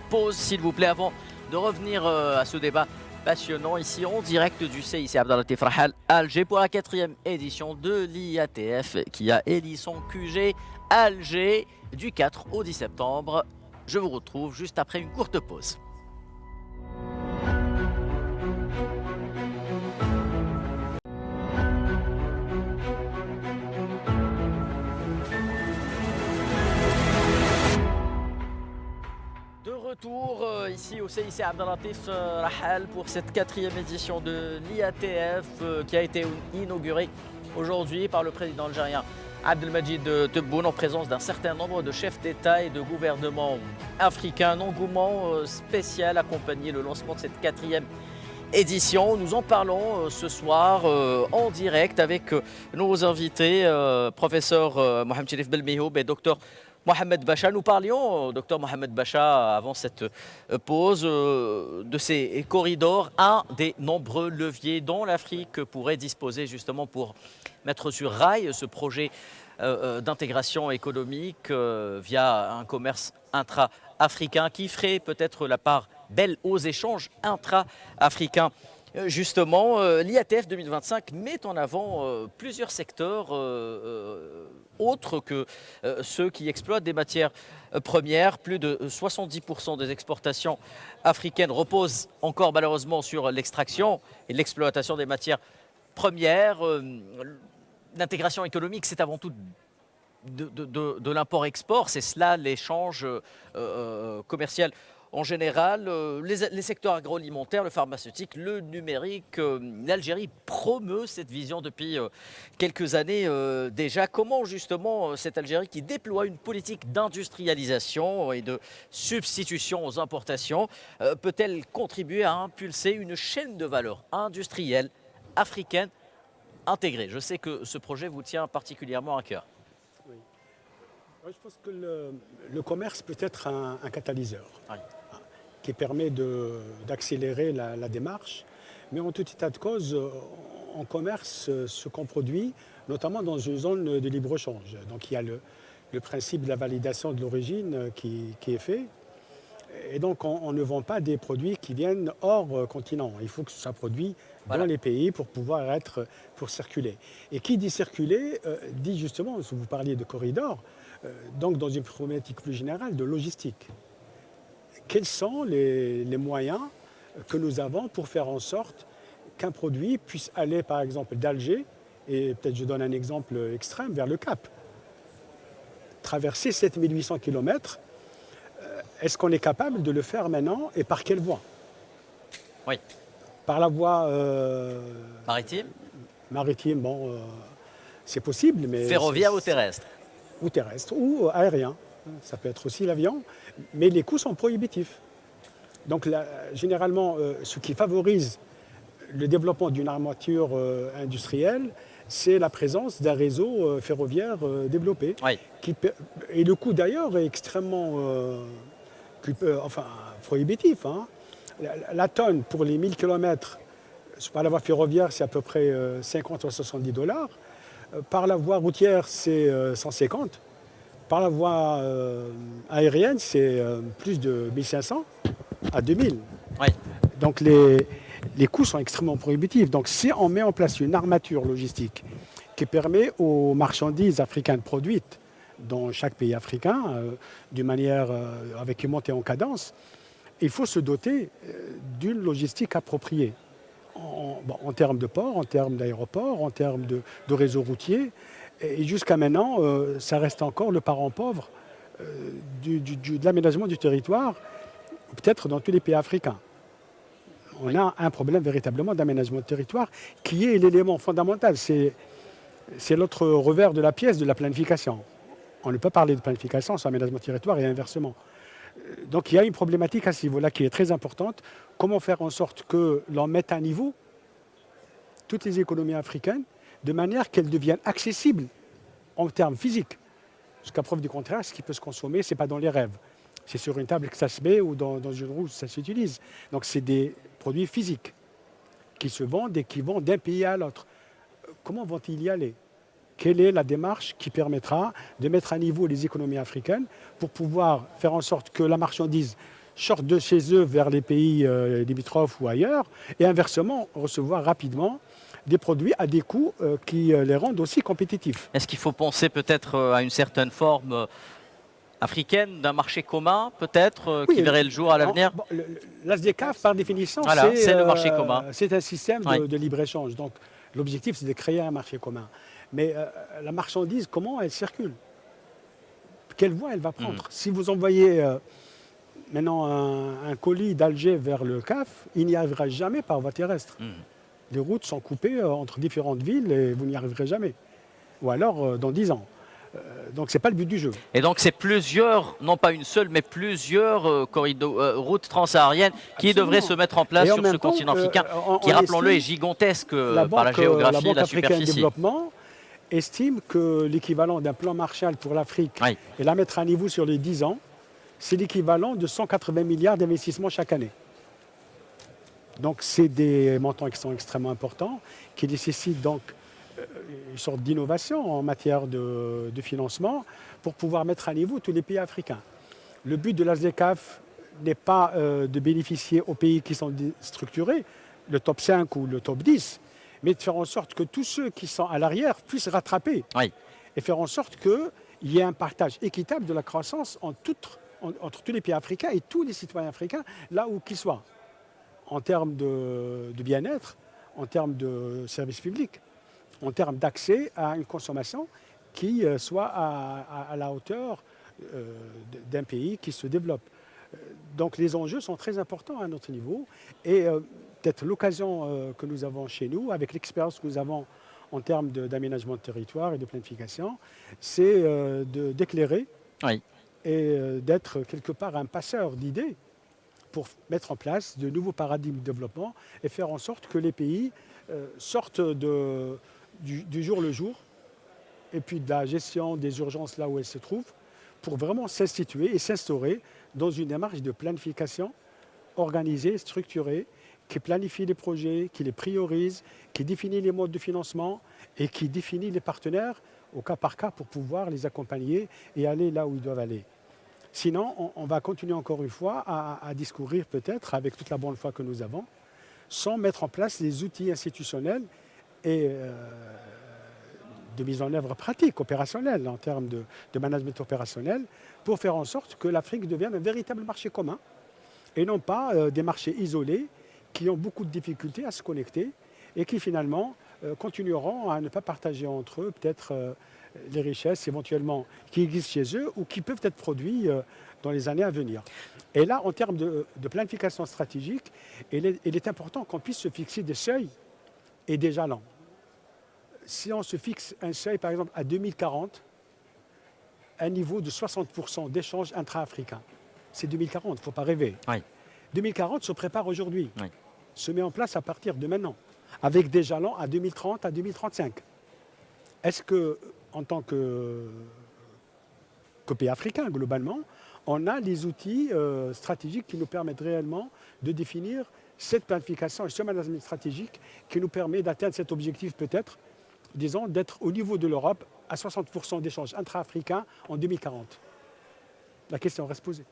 pause, s'il vous plaît, avant de revenir à ce débat passionnant ici en direct du CIC Abdel-Latif Rahal à Alger pour la 4e édition de l'IATF qui a élu son QG Alger du 4 au 10 septembre. Je vous retrouve juste après une courte pause. Retour Moussaïssi Abdelatif Rahal pour cette 4e édition de l'IATF qui a été inaugurée aujourd'hui par le président algérien Abdelmadjid Tebboune en présence d'un certain nombre de chefs d'État et de gouvernement africains. Un engouement spécial accompagné le lancement de cette 4e édition. Nous en parlons ce soir en direct avec nos invités, professeur Mohamed Cherif Belmihoub et docteur Mohamed Bacha. Nous parlions, docteur Mohamed Bacha, avant cette pause, de ces corridors, un des nombreux leviers dont l'Afrique pourrait disposer justement pour mettre sur rail ce projet d'intégration économique via un commerce intra-africain qui ferait peut-être la part belle aux échanges intra-africains. Justement, l'IATF 2025 met en avant plusieurs secteurs autres que ceux qui exploitent des matières premières. Plus de 70% des exportations africaines reposent encore malheureusement sur l'extraction et l'exploitation des matières premières. L'intégration économique, c'est avant tout de l'import-export, c'est cela l'échange commercial. En général, les secteurs agroalimentaires, le pharmaceutique, le numérique, l'Algérie promeut cette vision depuis quelques années déjà. Comment justement cette Algérie qui déploie une politique d'industrialisation et de substitution aux importations peut-elle contribuer à impulser une chaîne de valeur industrielle africaine intégrée? Je sais que ce projet vous tient particulièrement à cœur. Oui. Je pense que le commerce peut être un catalyseur. Oui. Qui permet d'accélérer la démarche. Mais en tout état de cause, en commerce, ce qu'on produit, notamment dans une zone de libre-échange. Donc il y a le principe de la validation de l'origine qui est fait. Et donc on ne vend pas des produits qui viennent hors continent. Il faut que ce soit produit dans les pays pour pour circuler. Et qui dit circuler, dit justement, si vous parliez de corridor, donc dans une problématique plus générale de logistique. Quels sont les moyens que nous avons pour faire en sorte qu'un produit puisse aller, par exemple, d'Alger, et peut-être je donne un exemple extrême, vers le Cap. Traverser 7800 km, est-ce qu'on est capable de le faire maintenant et par quelle voie? Oui. Par la voie... maritime? Maritime, bon, c'est possible, mais... Ferroviaire ou terrestre? Ou terrestre, ou aérien. Ça peut être aussi l'avion, mais les coûts sont prohibitifs. Donc généralement, ce qui favorise le développement d'une armature industrielle, c'est la présence d'un réseau ferroviaire développé. Oui. Et le coût d'ailleurs est extrêmement prohibitif. Hein. La tonne pour les 1000 km par la voie ferroviaire, c'est à peu près 50 à 70 $. Par la voie routière, c'est 150. Par la voie aérienne, c'est plus de 1500 à 2000. Oui. Donc les coûts sont extrêmement prohibitifs. Donc si on met en place une armature logistique qui permet aux marchandises africaines produites dans chaque pays africain, d'une manière avec une montée en cadence, il faut se doter d'une logistique appropriée. En termes de port, en termes d'aéroports, en termes de réseaux routiers. Et jusqu'à maintenant, ça reste encore le parent pauvre de l'aménagement du territoire, peut-être dans tous les pays africains. On a un problème véritablement d'aménagement de territoire qui est l'élément fondamental. C'est l'autre revers de la pièce de la planification. On ne peut pas parler de planification sans aménagement de territoire et inversement. Donc il y a une problématique à ce niveau-là qui est très importante. Comment faire en sorte que l'on mette à niveau toutes les économies africaines de manière qu'elles deviennent accessibles en termes physiques. Jusqu'à preuve du contraire, ce qui peut se consommer, ce n'est pas dans les rêves. C'est sur une table que ça se met ou dans une roue que ça s'utilise. Donc c'est des produits physiques qui se vendent et qui vont d'un pays à l'autre. Comment vont-ils y aller? Quelle est la démarche qui permettra de mettre à niveau les économies africaines pour pouvoir faire en sorte que la marchandise sorte de chez eux vers les pays limitrophes ou ailleurs et inversement recevoir rapidement des produits à des coûts qui les rendent aussi compétitifs. Est-ce qu'il faut penser peut-être à une certaine forme africaine d'un marché commun, peut-être, qui verrait le jour à l'avenir? L'ASDECAF, par définition, voilà, c'est le marché commun. C'est un système de libre-échange. Donc l'objectif, c'est de créer un marché commun. Mais la marchandise, comment elle circule? Quelle voie elle va prendre? Si vous envoyez Maintenant, un colis d'Alger vers le CAF, il n'y arrivera jamais par voie terrestre. Les routes sont coupées entre différentes villes et vous n'y arriverez jamais. Ou alors dans 10 ans. Donc ce n'est pas le but du jeu. Et donc c'est plusieurs, non pas une seule, mais plusieurs routes transsahariennes qui devraient se mettre en place sur ce continent africain, qui, rappelons-le, est gigantesque par la géographie et la superficie. La Banque africaine de développement estime que l'équivalent d'un plan Marshall pour l'Afrique et la mettre à niveau sur les 10 ans, c'est l'équivalent de 180 milliards d'investissements chaque année. Donc c'est des montants qui sont extrêmement importants, qui nécessitent donc une sorte d'innovation en matière de financement pour pouvoir mettre à niveau tous les pays africains. Le but de la ZLECAf n'est pas de bénéficier aux pays qui sont structurés, le top 5 ou le top 10, mais de faire en sorte que tous ceux qui sont à l'arrière puissent rattraper et faire en sorte qu'il y ait un partage équitable de la croissance entre tous les pays africains et tous les citoyens africains, là où qu'ils soient, en termes de bien-être, en termes de services publics, en termes d'accès à une consommation qui soit à la hauteur d'un pays qui se développe. Donc les enjeux sont très importants à notre niveau et peut-être l'occasion que nous avons chez nous, avec l'expérience que nous avons en termes d'aménagement de territoire et de planification, c'est d'éclairer et d'être quelque part un passeur d'idées pour mettre en place de nouveaux paradigmes de développement et faire en sorte que les pays sortent du jour le jour et puis de la gestion des urgences là où elles se trouvent pour vraiment s'instituer et s'instaurer dans une démarche de planification organisée, structurée, qui planifie les projets, qui les priorise, qui définit les modes de financement et qui définit les partenaires au cas par cas pour pouvoir les accompagner et aller là où ils doivent aller. Sinon, on va continuer encore une fois à discourir peut-être avec toute la bonne foi que nous avons, sans mettre en place les outils institutionnels et de mise en œuvre pratique, opérationnelle, en termes de management opérationnel, pour faire en sorte que l'Afrique devienne un véritable marché commun et non pas des marchés isolés qui ont beaucoup de difficultés à se connecter et qui finalement continueront à ne pas partager entre eux peut-être les richesses éventuellement qui existent chez eux ou qui peuvent être produites dans les années à venir. Et là, en termes de planification stratégique, il est important qu'on puisse se fixer des seuils et des jalons. Si on se fixe un seuil, par exemple, à 2040, un niveau de 60% d'échanges intra-africains, c'est 2040, il ne faut pas rêver. 2040 se prépare aujourd'hui, se met en place à partir de maintenant, avec des jalons à 2030, à 2035. Est-ce que, en tant que pays africain, globalement, on a les outils stratégiques qui nous permettent réellement de définir cette planification et ce management stratégique qui nous permet d'atteindre cet objectif peut-être, disons, d'être au niveau de l'Europe à 60% d'échanges intra-africains en 2040. La question reste posée.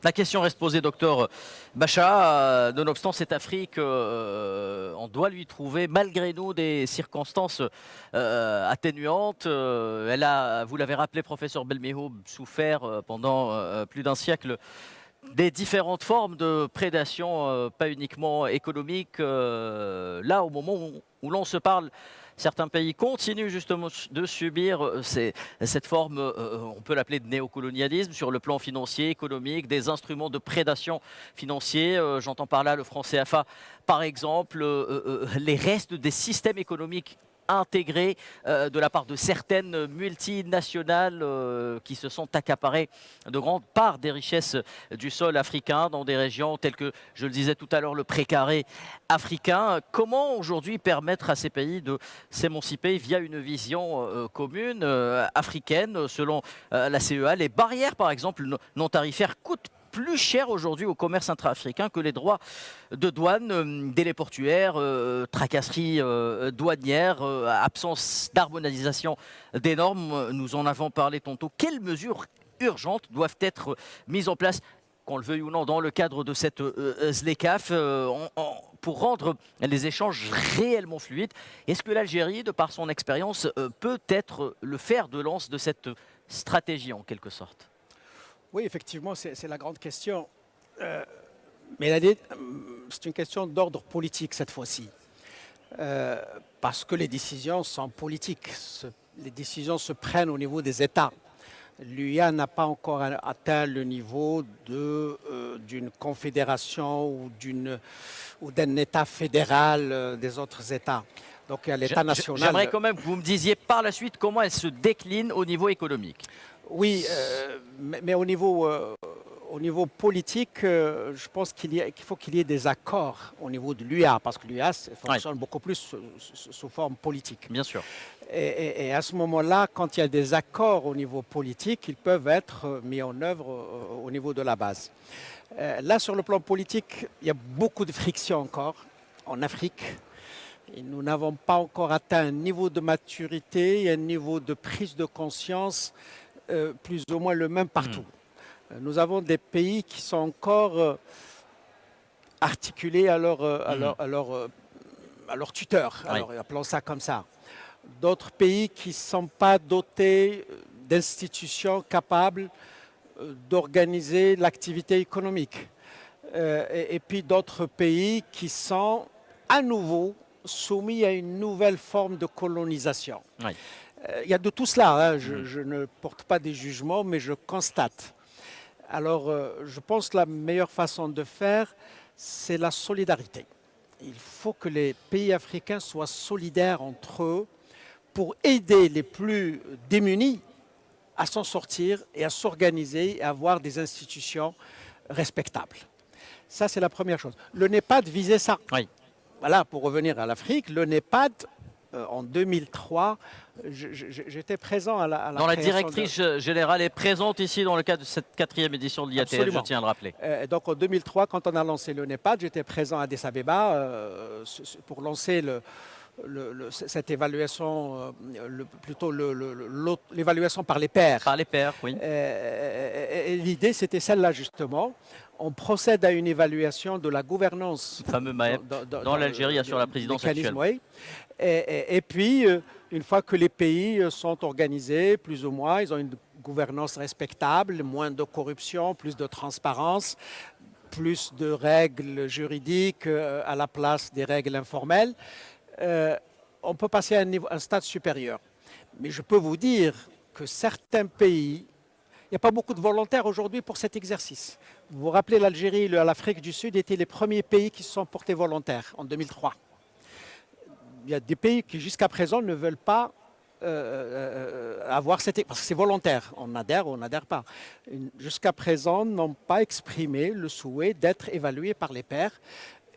La question reste posée, docteur Bacha. Nonobstant cette Afrique, on doit lui trouver, malgré nous, des circonstances atténuantes. Elle a, vous l'avez rappelé, professeur Belméhoub, souffert pendant plus d'un siècle des différentes formes de prédation, pas uniquement économique. Là, au moment où l'on se parle, certains pays continuent justement de subir cette forme, on peut l'appeler de néocolonialisme, sur le plan financier, économique, des instruments de prédation financier. J'entends par là le franc CFA, par exemple, les restes des systèmes économiques intégrés de la part de certaines multinationales qui se sont accaparées de grandes parts des richesses du sol africain dans des régions telles que, je le disais tout à l'heure, le précaré africain. Comment aujourd'hui permettre à ces pays de s'émanciper via une vision commune africaine? Selon la CEA, les barrières par exemple non tarifaires coûtent plus cher aujourd'hui au commerce intra-africain que les droits de douane, délais portuaires, tracasseries douanières, absence d'harmonisation des normes. Nous en avons parlé tantôt. Quelles mesures urgentes doivent être mises en place, qu'on le veuille ou non, dans le cadre de cette ZLECAf pour rendre les échanges réellement fluides? Est-ce que l'Algérie, de par son expérience, peut être le fer de lance de cette stratégie en quelque sorte? Oui, effectivement, c'est la grande question. Mais c'est une question d'ordre politique cette fois-ci. Parce que les décisions sont politiques. Les décisions se prennent au niveau des États. l'UA n'a pas encore atteint le niveau d'une confédération ou d'un État fédéral des autres États. Donc il y a l'État national. J'aimerais quand même que vous me disiez par la suite comment elle se décline au niveau économique. Oui, mais au niveau politique, je pense qu'il faut qu'il y ait des accords au niveau de l'UA, parce que l'UA fonctionne beaucoup plus sous forme politique. Bien sûr. Et à ce moment-là, quand il y a des accords au niveau politique, ils peuvent être mis en œuvre au niveau de la base. Là, sur le plan politique, il y a beaucoup de friction encore en Afrique. Et nous n'avons pas encore atteint un niveau de maturité et un niveau de prise de conscience plus ou moins le même partout. Nous avons des pays qui sont encore articulés à leur tuteur, alors appelons ça comme ça. D'autres pays qui ne sont pas dotés d'institutions capables d'organiser l'activité économique. Et puis d'autres pays qui sont à nouveau soumis à une nouvelle forme de colonisation. Oui. Il y a de tout cela, hein. Je ne porte pas des jugements, mais je constate. Alors, je pense que la meilleure façon de faire, c'est la solidarité. Il faut que les pays africains soient solidaires entre eux pour aider les plus démunis à s'en sortir et à s'organiser et à avoir des institutions respectables. Ça, c'est la première chose. Le NEPAD visait ça. Oui. Voilà, pour revenir à l'Afrique, le NEPAD, en 2003, j'étais présent à la la directrice générale est présente ici dans le cadre de cette 4e édition de l'IATF, je tiens à le rappeler. Donc en 2003, quand on a lancé le NEPAD, j'étais présent à Addis Abeba pour lancer cette évaluation, l'évaluation par les pairs. Par les pairs, oui. L'idée, c'était celle-là justement. On procède à une évaluation de la gouvernance. Le fameux MAEP, dans l'Algérie, sur la présidence actuelle. Oui. Et puis, une fois que les pays sont organisés, plus ou moins, ils ont une gouvernance respectable, moins de corruption, plus de transparence, plus de règles juridiques à la place des règles informelles, on peut passer à un stade supérieur. Mais je peux vous dire que certains pays, il n'y a pas beaucoup de volontaires aujourd'hui pour cet exercice. Vous vous rappelez, l'Algérie et l'Afrique du Sud étaient les premiers pays qui se sont portés volontaires en 2003. Il y a des pays qui jusqu'à présent ne veulent pas avoir cette... Parce que c'est volontaire, on adhère ou on n'adhère pas. Jusqu'à présent, n'ont pas exprimé le souhait d'être évalués par les pairs.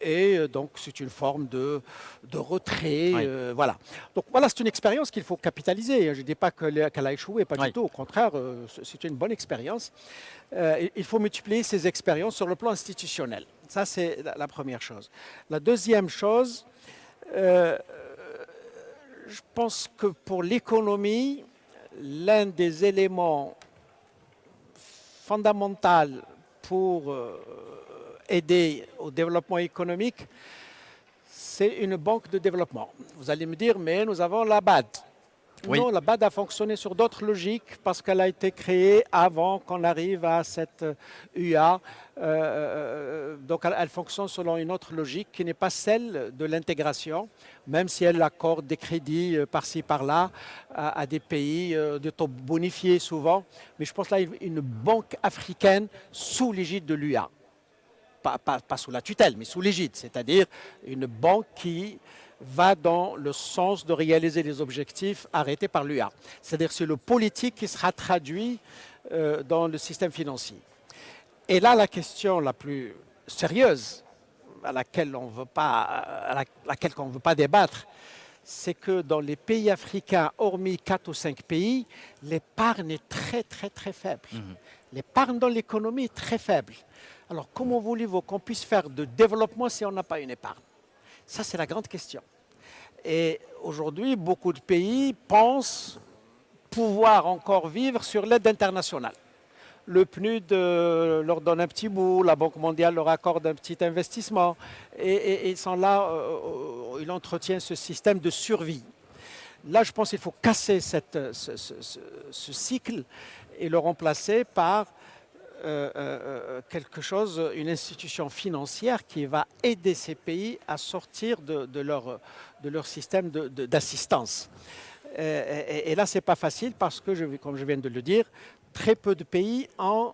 Et donc, c'est une forme de retrait. Oui. Voilà. Donc, voilà, c'est une expérience qu'il faut capitaliser. Je ne dis pas qu'elle a échoué, pas du tout. Au contraire, c'est une bonne expérience. Il faut multiplier ces expériences sur le plan institutionnel. Ça, c'est la première chose. La deuxième chose, je pense que pour l'économie, l'un des éléments fondamentaux pour aider au développement économique, c'est une banque de développement. Vous allez me dire, mais nous avons la BAD. Oui. Non, la BAD a fonctionné sur d'autres logiques parce qu'elle a été créée avant qu'on arrive à cette UA. Donc elle fonctionne selon une autre logique qui n'est pas celle de l'intégration, même si elle accorde des crédits par-ci, par-là à des pays de taux bonifiés souvent. Mais je pense là une banque africaine sous l'égide de l'UA. Pas sous la tutelle, mais sous l'égide, c'est-à-dire une banque qui va dans le sens de réaliser les objectifs arrêtés par l'UA. C'est-à-dire c'est le politique qui sera traduit dans le système financier. Et là, la question la plus sérieuse à laquelle on ne veut pas débattre, c'est que dans les pays africains, hormis 4 ou 5 pays, l'épargne est très, très, très faible. L'épargne dans l'économie est très faible. Alors, comment voulez-vous qu'on puisse faire de développement si on n'a pas une épargne? Ça, c'est la grande question. Et aujourd'hui, beaucoup de pays pensent pouvoir encore vivre sur l'aide internationale. Le PNUD leur donne un petit bout, la Banque mondiale leur accorde un petit investissement, et ils sont là, ils entretiennent ce système de survie. Là, je pense qu'il faut casser ce cycle et le remplacer par quelque chose, une institution financière qui va aider ces pays à sortir de leur système d'assistance. Et là, ce n'est pas facile parce que, comme je viens de le dire, très peu de pays ont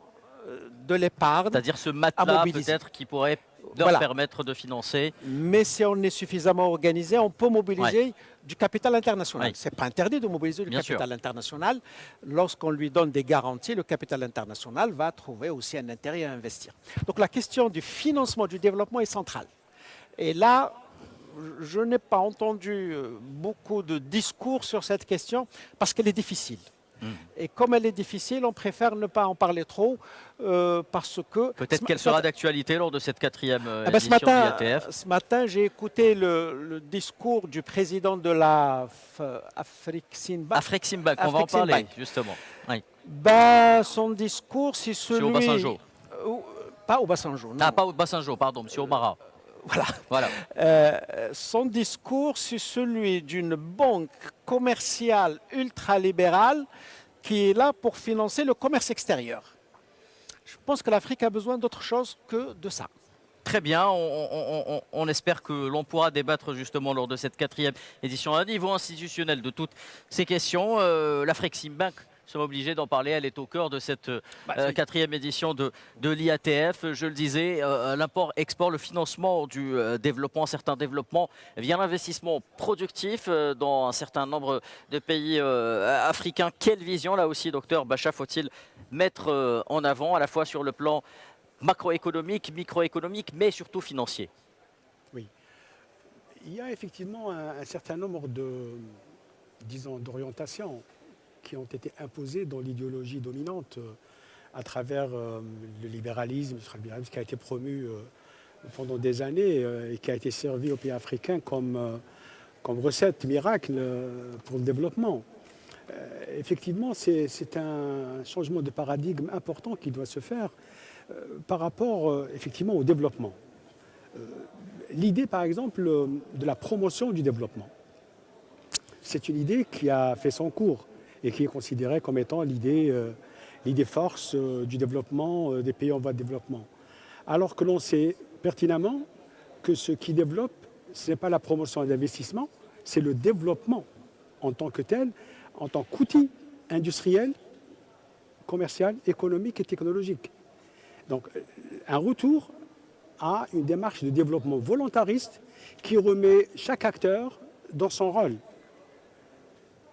de l'épargne. C'est-à-dire ce matelas peut-être qui pourrait leur permettre de financer. Mais si on est suffisamment organisé, on peut mobiliser du capital international. Oui. Ce n'est pas interdit de mobiliser du capital international. Lorsqu'on lui donne des garanties, le capital international va trouver aussi un intérêt à investir. Donc la question du financement du développement est centrale. Et là, je n'ai pas entendu beaucoup de discours sur cette question parce qu'elle est difficile. Et comme elle est difficile, on préfère ne pas en parler trop parce que... Peut-être qu'elle sera d'actualité lors de cette 4e édition de l'IATF. Ce matin, j'ai écouté le discours du président de la Afreximbank. Afreximbank, on va en parler justement. Oui. Son discours, c'est celui... Monsieur Obasanjo. Pas Obasanjo, non. Ah, pas Obasanjo, pardon, Monsieur Omara. Voilà. Son discours, c'est celui d'une banque commerciale ultralibérale qui est là pour financer le commerce extérieur. Je pense que l'Afrique a besoin d'autre chose que de ça. Très bien, on espère que l'on pourra débattre justement lors de cette 4e édition à niveau institutionnel de toutes ces questions. L'Afreximbank, nous sommes obligés d'en parler, elle est au cœur de cette 4e édition de l'IATF. Je le disais, l'import-export, le financement du développement, certains développements via l'investissement productif dans un certain nombre de pays africains. Quelle vision là aussi, docteur Bacha, faut-il mettre en avant à la fois sur le plan macroéconomique, microéconomique, mais surtout financier? Oui, il y a effectivement un certain nombre d'orientations qui ont été imposées dans l'idéologie dominante à travers le libéralisme qui a été promu pendant des années et qui a été servi aux pays africains comme recette miracle pour le développement. Effectivement, c'est un changement de paradigme important qui doit se faire par rapport effectivement au développement. L'idée, par exemple, de la promotion du développement, c'est une idée qui a fait son cours et qui est considérée comme étant l'idée force du développement des pays en voie de développement. Alors que l'on sait pertinemment que ce qui développe, ce n'est pas la promotion d'investissement, c'est le développement en tant que tel, en tant qu'outil industriel, commercial, économique et technologique. Donc un retour à une démarche de développement volontariste qui remet chaque acteur dans son rôle.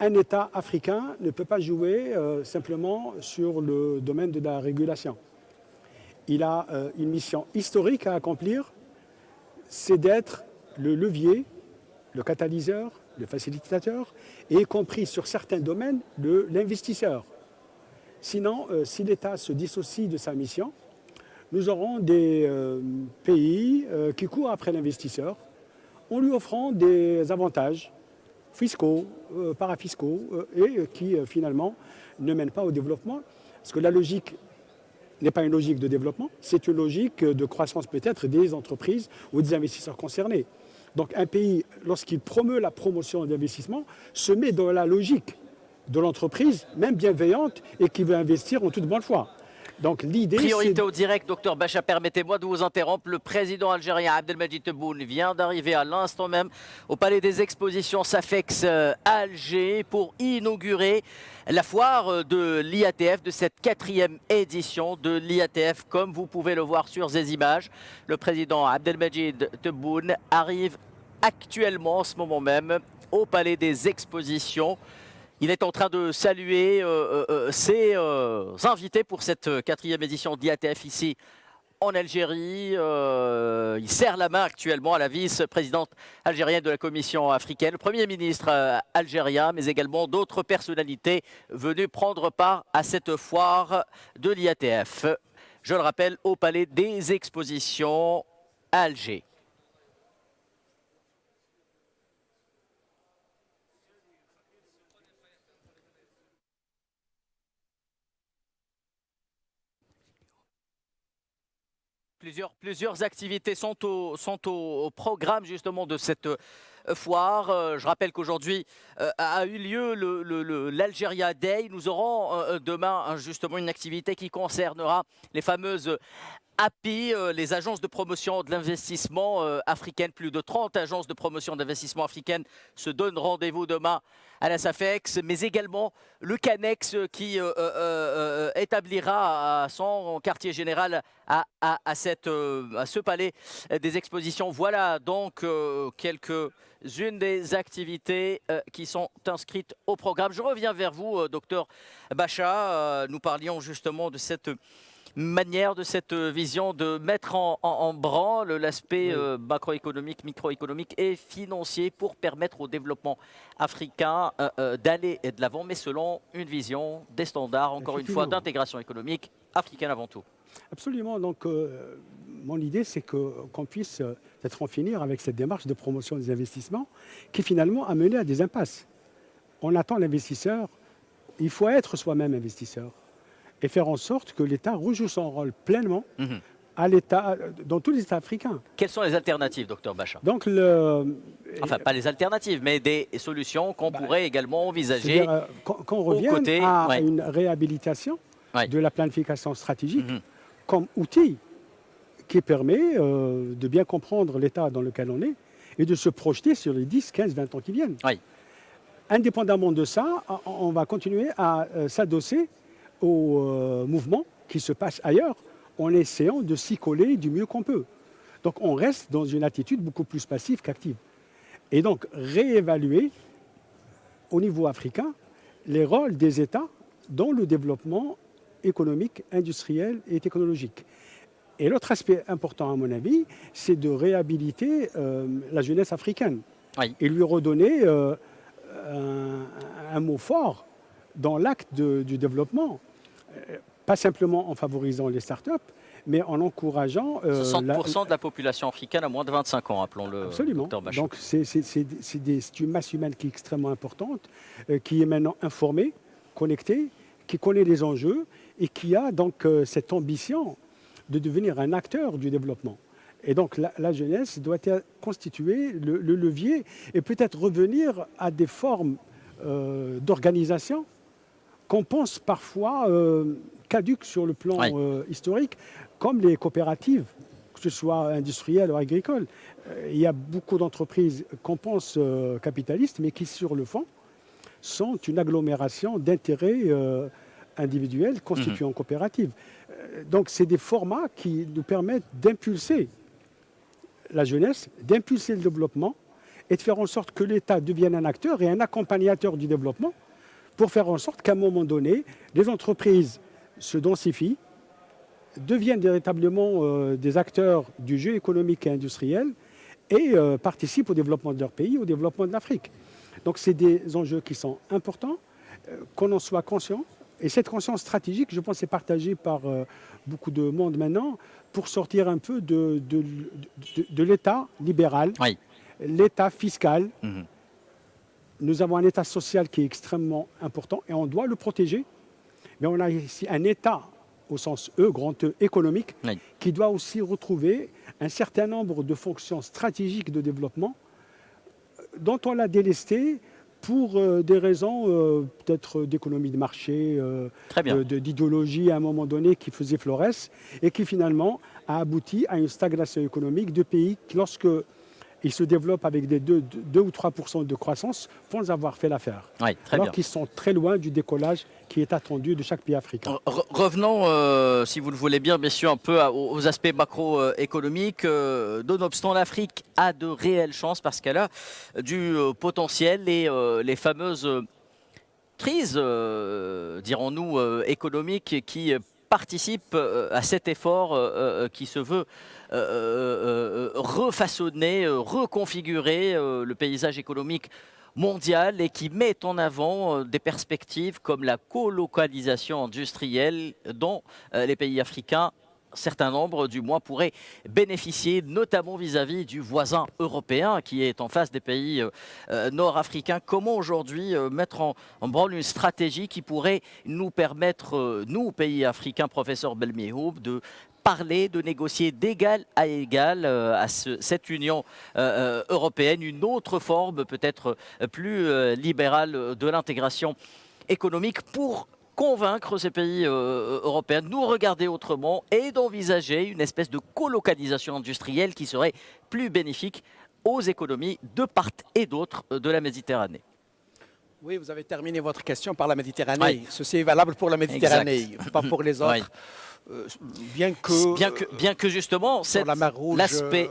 Un État africain ne peut pas jouer simplement sur le domaine de la régulation. Il a une mission historique à accomplir, c'est d'être le levier, le catalyseur, le facilitateur, et y compris sur certains domaines, l'investisseur. Sinon, si l'État se dissocie de sa mission, nous aurons des pays qui courent après l'investisseur en lui offrant des avantages fiscaux, parafiscaux, et qui finalement ne mènent pas au développement. Parce que la logique n'est pas une logique de développement, c'est une logique de croissance peut-être des entreprises ou des investisseurs concernés. Donc un pays, lorsqu'il promeut la promotion d'investissement, se met dans la logique de l'entreprise, même bienveillante, et qui veut investir en toute bonne foi. Donc l'idée, priorité au direct, docteur Bacha, permettez-moi de vous interrompre. Le président algérien Abdelmadjid Tebboune vient d'arriver à l'instant même au Palais des Expositions Safex à Alger pour inaugurer la foire de l'IATF, de cette 4e édition de l'IATF. Comme vous pouvez le voir sur ces images, le président Abdelmadjid Tebboune arrive actuellement, en ce moment même, au Palais des Expositions. Il est en train de saluer ses invités pour cette 4e édition d'IATF ici en Algérie. Il serre la main actuellement à la vice-présidente algérienne de la Commission africaine, le Premier ministre algérien, mais également d'autres personnalités venues prendre part à cette foire de l'IATF. Je le rappelle, au Palais des Expositions à Alger. Plusieurs activités sont au programme justement de cette foire. Je rappelle qu'aujourd'hui a eu lieu l'Algeria Day. Nous aurons demain justement une activité qui concernera les fameuses API, les agences de promotion de l'investissement africaines, plus de 30 agences de promotion d'investissement africaines se donnent rendez-vous demain à la SAFEX, mais également le CANEX qui établira son quartier général à ce palais des expositions. Voilà donc quelques-unes des activités qui sont inscrites au programme. Je reviens vers vous, docteur Bacha. Nous parlions justement de cette manière, de cette vision de mettre en branle l'aspect macroéconomique, microéconomique et financier pour permettre au développement africain d'aller de l'avant, mais selon une vision, des standards, encore une fois, d'intégration économique africaine avant tout. Absolument. Donc, mon idée, c'est qu'on puisse peut-être en finir avec cette démarche de promotion des investissements qui finalement a mené à des impasses. On attend l'investisseur, il faut être soi-même investisseur et faire en sorte que l'État rejoue son rôle pleinement à l'État, dans tous les États africains. Quelles sont les alternatives, docteur Bacha? Donc enfin, pas les alternatives, mais des solutions qu'on pourrait également envisager qu'on revienne à une réhabilitation de la planification stratégique comme outil qui permet de bien comprendre l'état dans lequel on est et de se projeter sur les 10, 15, 20 ans qui viennent. Indépendamment de ça, on va continuer à s'adosser aux mouvements qui se passent ailleurs en essayant de s'y coller du mieux qu'on peut. Donc on reste dans une attitude beaucoup plus passive qu'active. Et donc réévaluer au niveau africain les rôles des États dans le développement économique, industriel et technologique. Et l'autre aspect important à mon avis, c'est de réhabiliter la jeunesse africaine et lui redonner un mot fort dans l'acte du développement, pas simplement en favorisant les startups, mais en encourageant... 60% de la population africaine a moins de 25 ans, appelons-le. Absolument. Donc c'est une masse humaine qui est extrêmement importante, qui est maintenant informée, connectée, qui connaît les enjeux et qui a donc cette ambition de devenir un acteur du développement. Et donc la jeunesse doit constituer le levier et peut-être revenir à des formes d'organisation qu'on pense parfois caduques sur le plan historique, comme les coopératives, que ce soit industrielles ou agricoles. Il y a beaucoup d'entreprises qu'on pense capitalistes, mais qui, sur le fond, sont une agglomération d'intérêts individuels constitués en coopérative. Donc, c'est des formats qui nous permettent d'impulser la jeunesse, d'impulser le développement et de faire en sorte que l'État devienne un acteur et un accompagnateur du développement pour faire en sorte qu'à un moment donné, les entreprises se densifient, deviennent véritablement des acteurs du jeu économique et industriel et participent au développement de leur pays, au développement de l'Afrique. Donc c'est des enjeux qui sont importants, qu'on en soit conscient. Et cette conscience stratégique, je pense, est partagée par beaucoup de monde maintenant pour sortir un peu de l'État libéral, l'État fiscal. Nous avons un État social qui est extrêmement important et on doit le protéger. Mais on a ici un État, au sens grand E, économique, qui doit aussi retrouver un certain nombre de fonctions stratégiques de développement dont on l'a délesté pour des raisons peut-être d'économie de marché, d'idéologie à un moment donné qui faisait florès et qui finalement a abouti à une stagnation économique de pays qui, lorsque ils se développent avec des 2 ou 3% de croissance, pensent avoir fait l'affaire. Alors qu'ils sont très loin du décollage qui est attendu de chaque pays africain. Revenons, si vous le voulez bien sûr, un peu aux aspects macroéconomiques. Nonobstant, l'Afrique a de réelles chances parce qu'elle a du potentiel et les fameuses crises, dirons-nous, économiques qui participent à cet effort qui se veut refaçonner, reconfigurer le paysage économique mondial et qui met en avant des perspectives comme la colocalisation industrielle dont les pays africains, certains nombres du moins, pourraient bénéficier, notamment vis-à-vis du voisin européen qui est en face des pays nord-africains. Comment aujourd'hui mettre en branle une stratégie qui pourrait nous permettre, nous, pays africains, professeur Belmihoub, de parler, de négocier d'égal à égal à cette Union européenne, une autre forme peut-être plus libérale de l'intégration économique pour convaincre ces pays européens de nous regarder autrement et d'envisager une espèce de colocalisation industrielle qui serait plus bénéfique aux économies de part et d'autre de la Méditerranée. Oui, vous avez terminé votre question par la Méditerranée. Oui. Ceci est valable pour la Méditerranée, pas pour les autres. Oui. Bien que justement, la mer Rouge,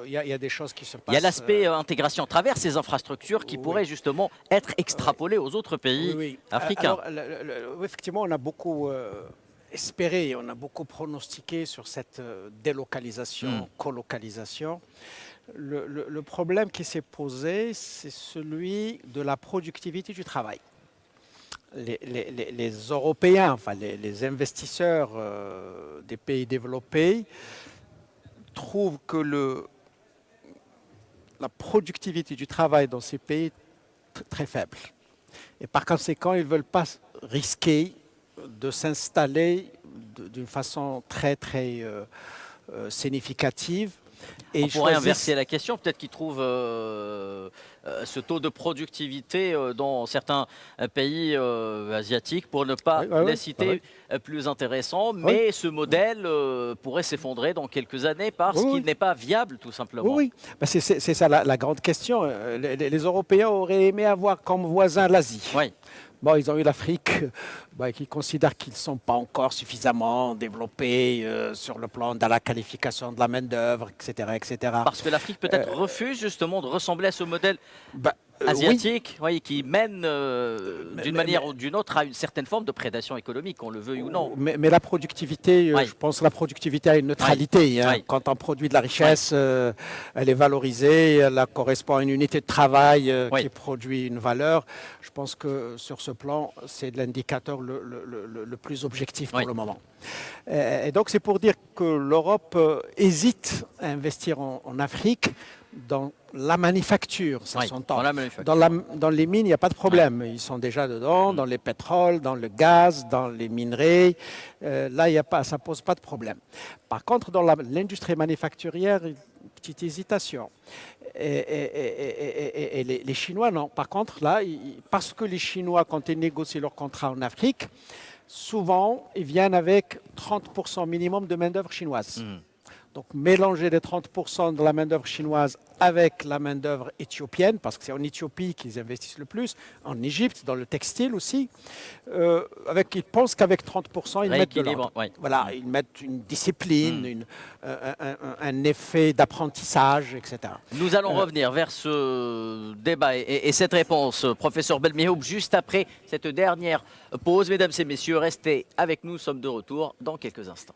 il y a des choses qui se passent. Il y a l'aspect intégration à travers ces infrastructures qui pourrait justement être extrapolées aux autres pays africains. Alors, effectivement, on a beaucoup espéré, on a beaucoup pronostiqué sur cette délocalisation, colocalisation. Le problème qui s'est posé, c'est celui de la productivité du travail. Les Européens, enfin les investisseurs des pays développés trouvent que la productivité du travail dans ces pays est très faible. Et par conséquent, ils ne veulent pas risquer de s'installer d'une façon très significative. Et on pourrait inverser la question, peut-être qu'ils trouvent ce taux de productivité dans certains pays asiatiques, pour ne pas les citer, plus intéressant, mais ce modèle pourrait s'effondrer dans quelques années parce qu'il n'est pas viable tout simplement. Oui, c'est ça la grande question. Les Européens auraient aimé avoir comme voisin l'Asie. Oui. Bon, ils ont eu l'Afrique, qui considèrent qu'ils ne sont pas encore suffisamment développés sur le plan de la qualification de la main-d'œuvre, etc., etc. Parce que l'Afrique peut-être refuse justement de ressembler à ce modèle asiatique, qui mène d'une manière ou d'une autre à une certaine forme de prédation économique, qu'on le veuille ou non. Mais la productivité, je pense que la productivité a une neutralité. Quand on produit de la richesse, elle est valorisée, elle correspond à une unité de travail qui produit une valeur. Je pense que sur ce plan, c'est l'indicateur le plus objectif pour le moment. Et donc c'est pour dire que l'Europe hésite à investir en Afrique dans la manufacture, ça s'entend. Dans les mines, il n'y a pas de problème. Ils sont déjà dedans, dans les pétroles, dans le gaz, dans les minerais. Là, ça ne pose pas de problème. Par contre, dans l'industrie manufacturière, une petite hésitation. Et les Chinois, non. Par contre, là, parce que les Chinois, quand ils négocient leurs contrats en Afrique, souvent, ils viennent avec 30% minimum de main-d'œuvre chinoise. Donc, mélanger les 30% de la main-d'œuvre chinoise avec la main-d'œuvre éthiopienne, parce que c'est en Éthiopie qu'ils investissent le plus, en Égypte, dans le textile aussi. Ils pensent qu'avec 30%, ils mettent de l'ordre. Voilà, ils mettent une discipline, un effet d'apprentissage, etc. Nous allons revenir vers ce débat et cette réponse, professeur Belmihoub, juste après cette dernière pause. Mesdames et messieurs, restez avec nous, nous sommes de retour dans quelques instants.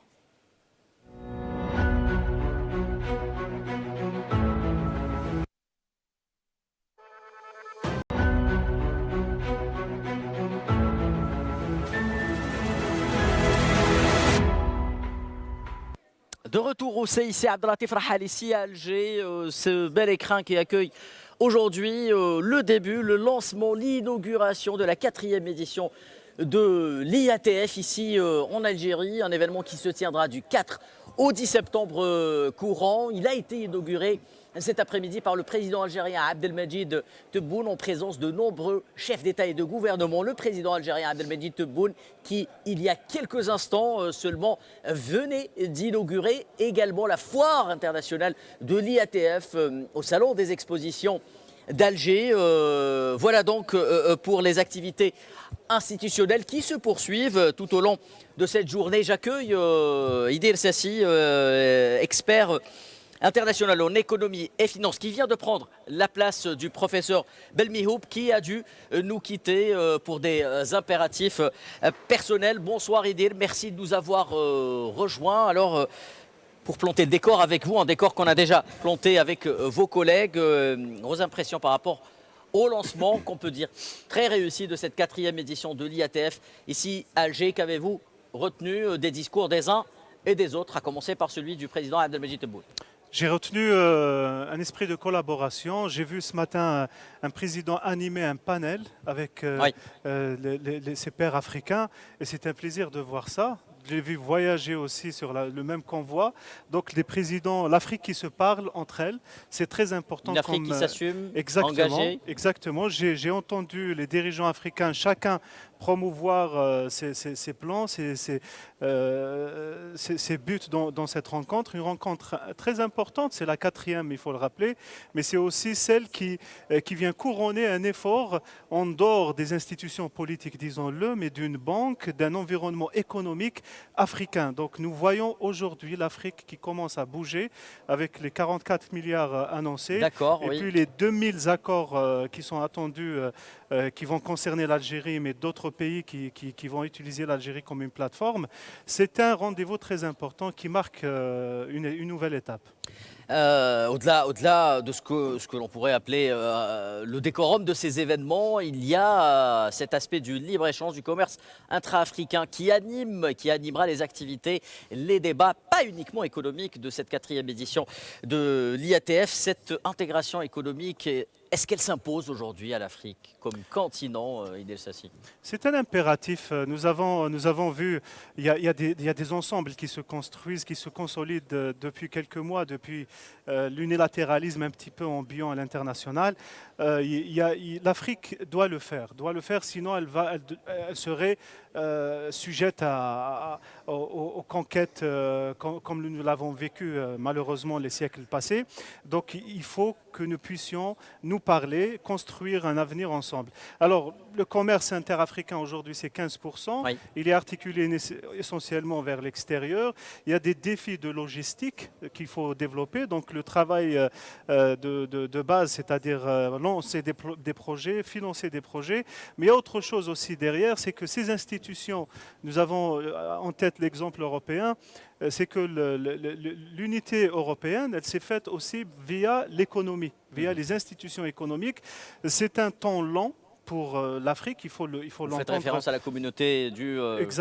De retour au CIC Abdelatif Rahal ici à Alger, ce bel écrin qui accueille aujourd'hui le début, le lancement, l'inauguration de la 4e édition de l'IATF ici en Algérie, un événement qui se tiendra du 4 au 10 septembre courant. Il a été inauguré cet après-midi par le président algérien Abdelmadjid Tebboune en présence de nombreux chefs d'État et de gouvernement. Le président algérien Abdelmadjid Tebboune qui, il y a quelques instants seulement, venait d'inaugurer également la foire internationale de l'IATF au Salon des expositions d'Alger. Voilà donc pour les activités institutionnelles qui se poursuivent tout au long de cette journée. J'accueille Idil Sassi, expert international en économie et finance, qui vient de prendre la place du professeur Belmihoub, qui a dû nous quitter pour des impératifs personnels. Bonsoir Idil, merci de nous avoir rejoints. Alors, pour planter le décor avec vous, un décor qu'on a déjà planté avec vos collègues, vos impressions par rapport au lancement, qu'on peut dire très réussi, de cette 4e édition de l'IATF ici à Alger. Qu'avez-vous retenu des discours des uns et des autres, à commencer par celui du président Abdelmadjid Tebboune? J'ai retenu un esprit de collaboration. J'ai vu ce matin un président animer un panel avec ses pairs africains, et c'est un plaisir de voir ça. J'ai vu voyager aussi sur le même convoi. Donc les présidents, l'Afrique qui se parle entre elles, c'est très important. Une Afrique qui s'assume, engagée. Exactement. J'ai entendu les dirigeants africains chacun promouvoir ces plans, ces buts dans cette rencontre. Une rencontre très importante, c'est la 4e, il faut le rappeler, mais c'est aussi celle qui vient couronner un effort en dehors des institutions politiques, disons-le, mais d'une banque, d'un environnement économique africain. Donc nous voyons aujourd'hui l'Afrique qui commence à bouger avec les 44 milliards annoncés et puis les 2000 accords qui sont attendus, qui vont concerner l'Algérie, mais d'autres pays qui vont utiliser l'Algérie comme une plateforme. C'est un rendez-vous très important qui marque une nouvelle étape. Au-delà de ce que l'on pourrait appeler le décorum de ces événements, il y a cet aspect du libre-échange, du commerce intra-africain qui animera les activités, les débats, pas uniquement économiques de cette 4e édition de l'IATF. Cette intégration économique, est-ce qu'elle s'impose aujourd'hui à l'Afrique comme continent, Idel Sassi? C'est un impératif. Nous avons vu, il y a des ensembles qui se construisent, qui se consolident depuis quelques mois, depuis l'unilatéralisme un petit peu ambiant à l'international. L'Afrique doit le faire, sinon elle serait sujette aux conquêtes comme nous l'avons vécu malheureusement les siècles passés. Donc il faut que nous puissions nous parler, construire un avenir ensemble. Alors le commerce interafricain aujourd'hui c'est 15%, oui. Il est articulé essentiellement vers l'extérieur. Il y a des défis de logistique qu'il faut développer, donc le travail de base, c'est-à-dire lancer des projets, financer des projets, mais il y a autre chose aussi derrière, c'est que ces institutions, nous avons en tête l'exemple européen, c'est que l'unité européenne, elle s'est faite aussi via l'économie, via les institutions économiques. C'est un temps long pour l'Afrique, il faut l'entendre. Vous faites référence à la communauté du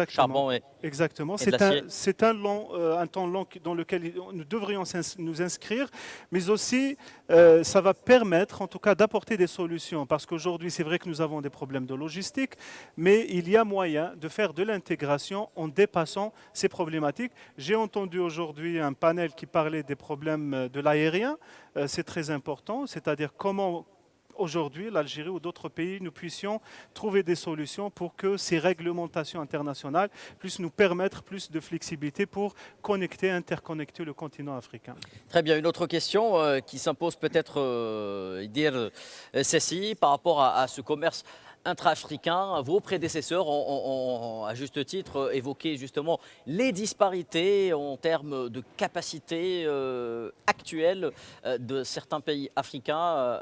charbon et exactement. C'est un temps long dans lequel nous devrions nous inscrire, mais aussi ça va permettre en tout cas d'apporter des solutions, parce qu'aujourd'hui c'est vrai que nous avons des problèmes de logistique, mais il y a moyen de faire de l'intégration en dépassant ces problématiques. J'ai entendu aujourd'hui un panel qui parlait des problèmes de l'aérien, c'est très important, c'est-à-dire comment aujourd'hui, l'Algérie ou d'autres pays, nous puissions trouver des solutions pour que ces réglementations internationales puissent nous permettre plus de flexibilité pour interconnecter le continent africain. Très bien, une autre question qui s'impose peut-être, Idel Sassi, par rapport à ce commerce intra-africain. Vos prédécesseurs ont à juste titre évoqué justement les disparités en termes de capacité actuelle de certains pays africains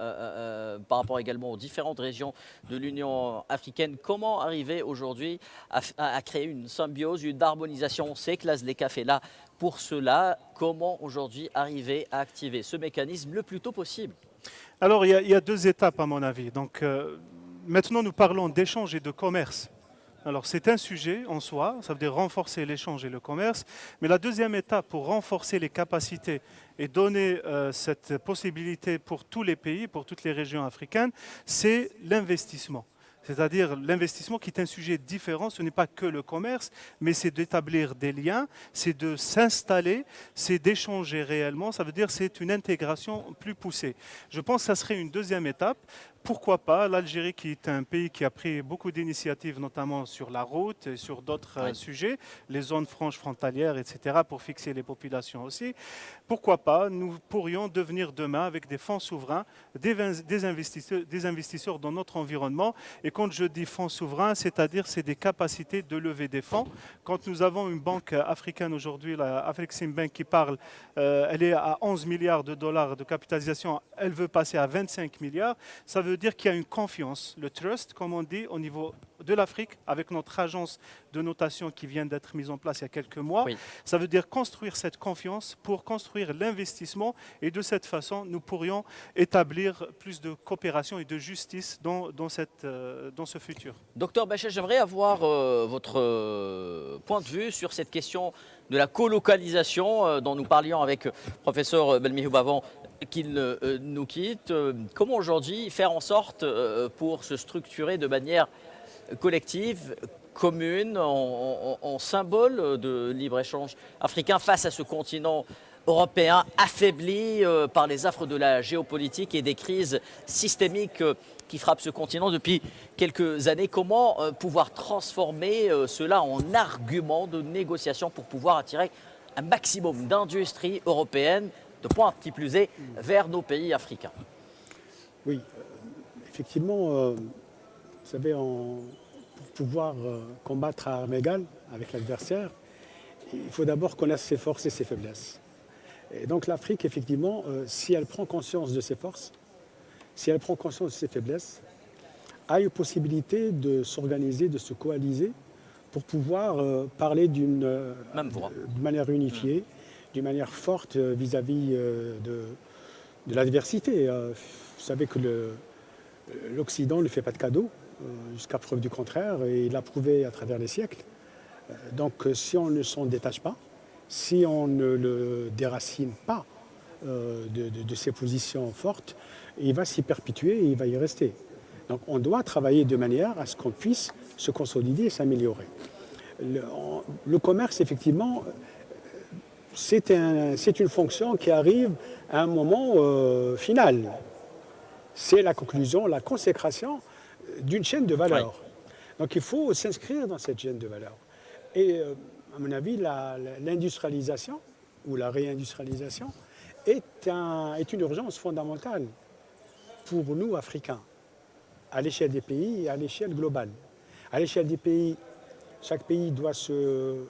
par rapport également aux différentes régions de l'Union africaine. Comment arriver aujourd'hui à créer une symbiose, une harmonisation? On sait que l'ASLECAF est là pour cela. Comment aujourd'hui arriver à activer ce mécanisme le plus tôt possible? Alors il y a deux étapes à mon avis. Donc, maintenant, nous parlons d'échange et de commerce. Alors, c'est un sujet en soi, ça veut dire renforcer l'échange et le commerce. Mais la deuxième étape pour renforcer les capacités et donner cette possibilité pour tous les pays, pour toutes les régions africaines, c'est l'investissement. C'est-à-dire l'investissement qui est un sujet différent, ce n'est pas que le commerce, mais c'est d'établir des liens, c'est de s'installer, c'est d'échanger réellement, ça veut dire c'est une intégration plus poussée. Je pense que ça serait une deuxième étape. Pourquoi pas l'Algérie, qui est un pays qui a pris beaucoup d'initiatives, notamment sur la route et sur d'autres sujets, les zones franches frontalières, etc., pour fixer les populations aussi. Pourquoi pas, nous pourrions devenir demain, avec des fonds souverains, des investisseurs dans notre environnement. Et quand je dis fonds souverains, c'est-à-dire c'est des capacités de lever des fonds. Quand nous avons une banque africaine aujourd'hui, la Afreximbank, qui parle, elle est à 11 milliards de dollars de capitalisation, elle veut passer à 25 milliards, ça veut dire qu'il y a une confiance, le trust, comme on dit, au niveau de l'Afrique, avec notre agence de notation qui vient d'être mise en place il y a quelques mois. Oui. Ça veut dire construire cette confiance pour construire l'investissement, et de cette façon, nous pourrions établir plus de coopération et de justice dans ce futur. Docteur Bachet, j'aimerais avoir votre point de vue sur cette question de la colocalisation dont nous parlions avec le professeur Belmihioub avant qu'il nous quitte. Comment aujourd'hui faire en sorte pour se structurer de manière collective, commune, en symbole de libre-échange africain face à ce continent européen affaibli par les affres de la géopolitique et des crises systémiques qui frappe ce continent depuis quelques années. Comment pouvoir transformer cela en argument de négociation pour pouvoir attirer un maximum d'industries européennes, de pointe qui plus est, vers nos pays africains? Oui, effectivement, vous savez, pour pouvoir combattre à armes égales avec l'adversaire, il faut d'abord connaître ses forces et ses faiblesses. Et donc l'Afrique, effectivement, si elle prend conscience de ses forces, si elle prend conscience de ses faiblesses, a une possibilité de s'organiser, de se coaliser pour pouvoir parler d'une manière unifiée, d'une manière forte vis-à-vis de l'adversité. Vous savez que l'Occident ne fait pas de cadeaux, jusqu'à preuve du contraire, et il l'a prouvé à travers les siècles. Donc si on ne s'en détache pas, si on ne le déracine pas de ses positions fortes, il va s'y perpétuer et il va y rester. Donc on doit travailler de manière à ce qu'on puisse se consolider et s'améliorer. Le commerce, effectivement, c'est une fonction qui arrive à un moment final. C'est la conclusion, la consécration d'une chaîne de valeur. Oui. Donc il faut s'inscrire dans cette chaîne de valeur. Et à mon avis, l'industrialisation ou la réindustrialisation est une urgence fondamentale pour nous, Africains, à l'échelle des pays et à l'échelle globale. À l'échelle des pays, chaque pays doit se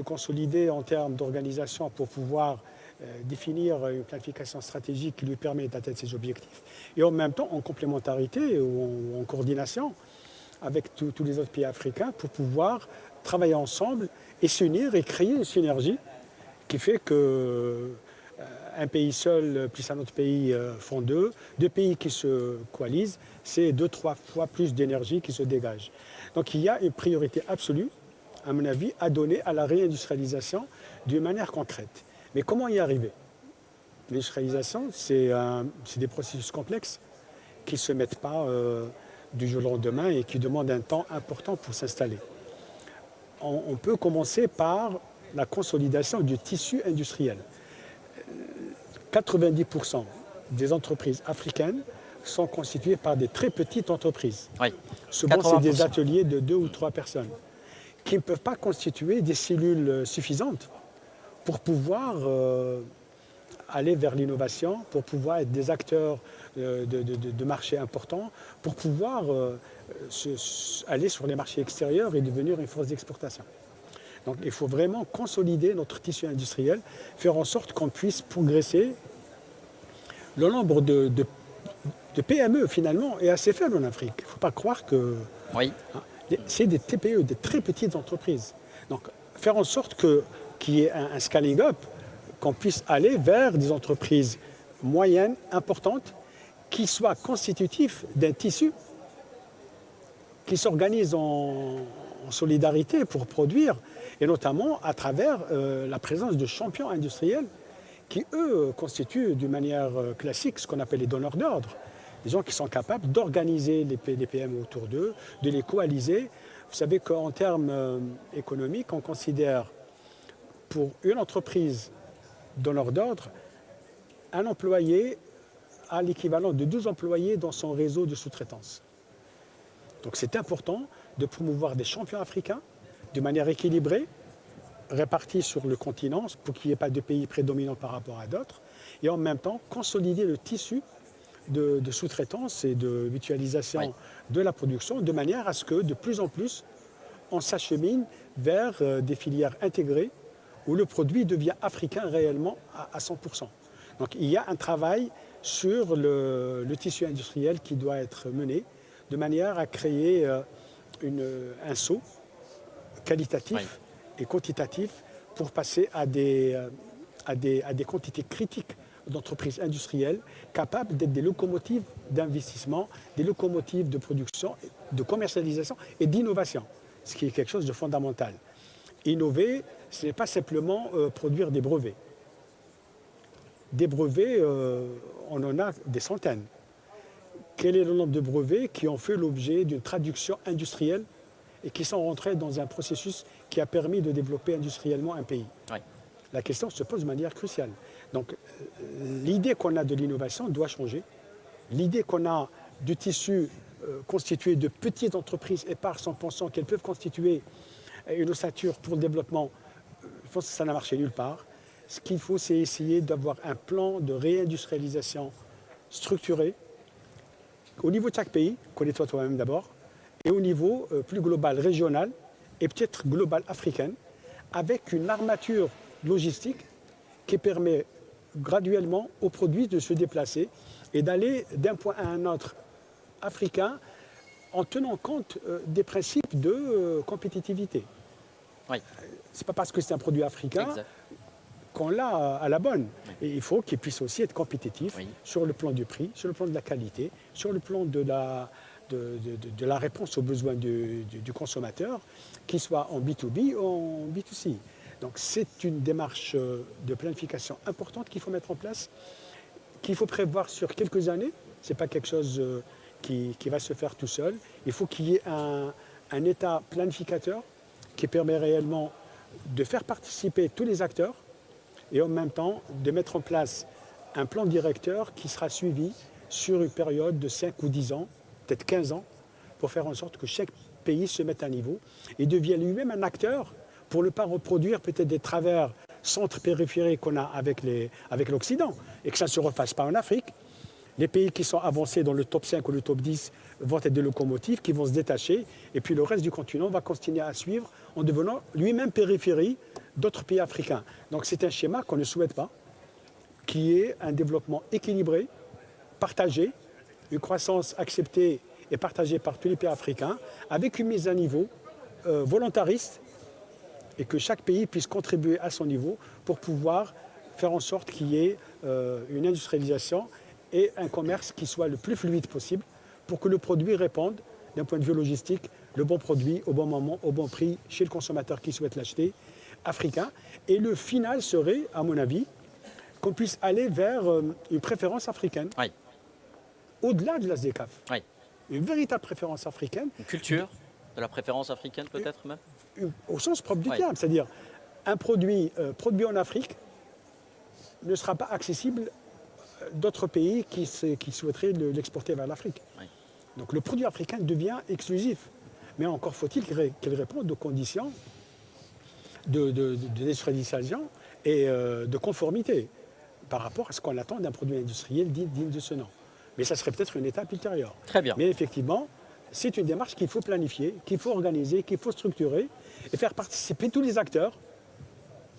consolider en termes d'organisation pour pouvoir définir une planification stratégique qui lui permet d'atteindre ses objectifs. Et en même temps, en complémentarité ou en coordination avec tous les autres pays africains pour pouvoir travailler ensemble et s'unir et créer une synergie qui fait que un pays seul plus un autre pays font deux pays qui se coalisent, c'est 2-3 fois plus d'énergie qui se dégage. Donc il y a une priorité absolue, à mon avis, à donner à la réindustrialisation d'une manière concrète. Mais comment y arriver? L'industrialisation, c'est des processus complexes qui ne se mettent pas du jour au lendemain et qui demandent un temps important pour s'installer. On peut commencer par la consolidation du tissu industriel. 90% des entreprises africaines sont constituées par des très petites entreprises. Oui. Souvent, c'est des ateliers de 2 ou 3 personnes qui ne peuvent pas constituer des cellules suffisantes pour pouvoir aller vers l'innovation, pour pouvoir être des acteurs de marché importants, pour pouvoir aller sur les marchés extérieurs et devenir une force d'exportation. Donc il faut vraiment consolider notre tissu industriel, faire en sorte qu'on puisse progresser. Le nombre de PME, finalement, est assez faible en Afrique. Il ne faut pas croire que... Oui. C'est des TPE, des très petites entreprises. Donc faire en sorte qu'il y ait un scaling up, qu'on puisse aller vers des entreprises moyennes, importantes, qui soient constitutifs d'un tissu qui s'organise en solidarité pour produire, et notamment à travers la présence de champions industriels qui, eux, constituent d'une manière classique ce qu'on appelle les donneurs d'ordre. Des gens qui sont capables d'organiser les PME autour d'eux, de les coaliser. Vous savez qu'en termes économiques, on considère pour une entreprise donneur d'ordre, un employé a l'équivalent de 12 employés dans son réseau de sous-traitance. Donc c'est important de promouvoir des champions africains de manière équilibrée, répartis sur le continent pour qu'il n'y ait pas de pays prédominants par rapport à d'autres, et en même temps consolider le tissu de sous-traitance et de mutualisation de la production de manière à ce que de plus en plus on s'achemine vers des filières intégrées où le produit devient africain réellement à 100%. Donc il y a un travail sur le tissu industriel qui doit être mené de manière à créer un saut qualitatif et quantitatif pour passer à des quantités critiques d'entreprises industrielles capables d'être des locomotives d'investissement, des locomotives de production, de commercialisation et d'innovation, ce qui est quelque chose de fondamental. Innover, ce n'est pas simplement produire des brevets. Des brevets, on en a des centaines. Quel est le nombre de brevets qui ont fait l'objet d'une traduction industrielle et qui sont rentrés dans un processus qui a permis de développer industriellement un pays? La question se pose de manière cruciale. Donc, l'idée qu'on a de l'innovation doit changer. L'idée qu'on a du tissu constitué de petites entreprises éparses en pensant qu'elles peuvent constituer une ossature pour le développement, je pense que ça n'a marché nulle part. Ce qu'il faut, c'est essayer d'avoir un plan de réindustrialisation structuré au niveau de chaque pays, connais-toi toi-même d'abord, et au niveau plus global, régional, et peut-être global africaine, avec une armature logistique qui permet graduellement aux produits de se déplacer et d'aller d'un point à un autre africain en tenant compte des principes de compétitivité. Oui. Ce n'est pas parce que c'est un produit africain qu'on l'a à la bonne. Et il faut qu'il puisse aussi être compétitif sur le plan du prix, sur le plan de la qualité, sur le plan de la réponse aux besoins du consommateur, qu'il soit en B2B ou en B2C. Donc c'est une démarche de planification importante qu'il faut mettre en place, qu'il faut prévoir sur quelques années. Ce n'est pas quelque chose qui va se faire tout seul. Il faut qu'il y ait un État planificateur qui permet réellement de faire participer tous les acteurs et en même temps de mettre en place un plan directeur qui sera suivi sur une période de 5 ou 10 ans, peut-être 15 ans, pour faire en sorte que chaque pays se mette à niveau et devienne lui-même un acteur pour ne pas reproduire peut-être des travers centres-périphériques qu'on a avec l'Occident et que ça ne se refasse pas en Afrique. Les pays qui sont avancés dans le top 5 ou le top 10 vont être des locomotives qui vont se détacher et puis le reste du continent va continuer à suivre en devenant lui-même périphérie d'autres pays africains. Donc c'est un schéma qu'on ne souhaite pas, qui est un développement équilibré, partagé, une croissance acceptée et partagée par tous les pays africains, avec une mise à niveau volontariste et que chaque pays puisse contribuer à son niveau pour pouvoir faire en sorte qu'il y ait une industrialisation et un commerce qui soit le plus fluide possible pour que le produit réponde, d'un point de vue logistique, le bon produit au bon moment, au bon prix, chez le consommateur qui souhaite l'acheter, africain. Et le final serait, à mon avis, qu'on puisse aller vers une préférence africaine, au-delà de la SDCAF. Une véritable préférence africaine. Une culture de la préférence africaine peut-être même au sens propre du terme, c'est-à-dire un produit produit en Afrique ne sera pas accessible d'autres pays qui souhaiteraient l'exporter vers l'Afrique. Donc le produit africain devient exclusif. Mais encore faut-il qu'il réponde aux conditions d'industrialisation et de conformité par rapport à ce qu'on attend d'un produit industriel digne de ce nom. Mais ça serait peut-être une étape ultérieure. Très bien. Mais effectivement, c'est une démarche qu'il faut planifier, qu'il faut organiser, qu'il faut structurer et faire participer tous les acteurs,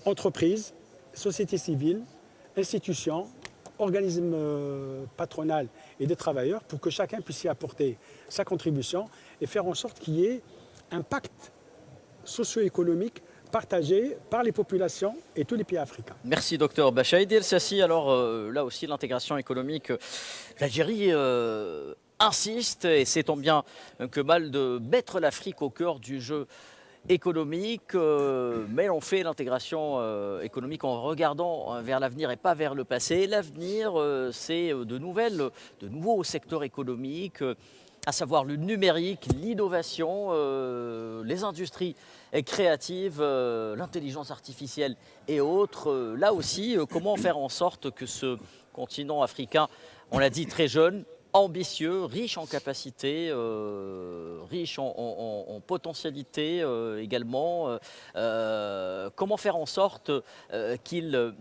entreprises, sociétés civiles, institutions, organismes patronaux et des travailleurs pour que chacun puisse y apporter sa contribution et faire en sorte qu'il y ait un pacte socio-économique partagé par les populations et tous les pays africains. Merci docteur Bacha. Idil Sassi, alors là aussi l'intégration économique, l'Algérie insiste et c'est tant bien que mal de mettre l'Afrique au cœur du jeu économique, mais on fait l'intégration économique en regardant vers l'avenir et pas vers le passé. L'avenir, c'est de nouveaux secteurs économiques, à savoir le numérique, l'innovation, les industries créatives, l'intelligence artificielle et autres. Là aussi, comment faire en sorte que ce continent africain, on l'a dit, très jeune, ambitieux, riche en capacités, riche en potentialités également. Comment faire en sorte qu'il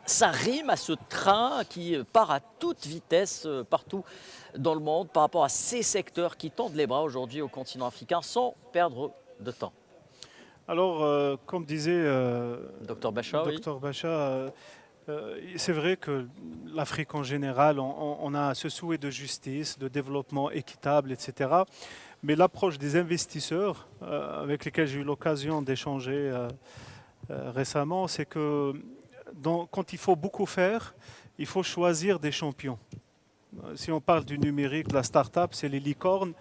s'arrime à ce train qui part à toute vitesse partout dans le monde par rapport à ces secteurs qui tendent les bras aujourd'hui au continent africain sans perdre de temps? Alors, comme disait Dr Bacha, c'est vrai que l'Afrique en général, on a ce souhait de justice, de développement équitable, etc. Mais l'approche des investisseurs, avec lesquels j'ai eu l'occasion d'échanger récemment, c'est que quand il faut beaucoup faire, il faut choisir des champions. Si on parle du numérique, de la start-up, c'est les licornes.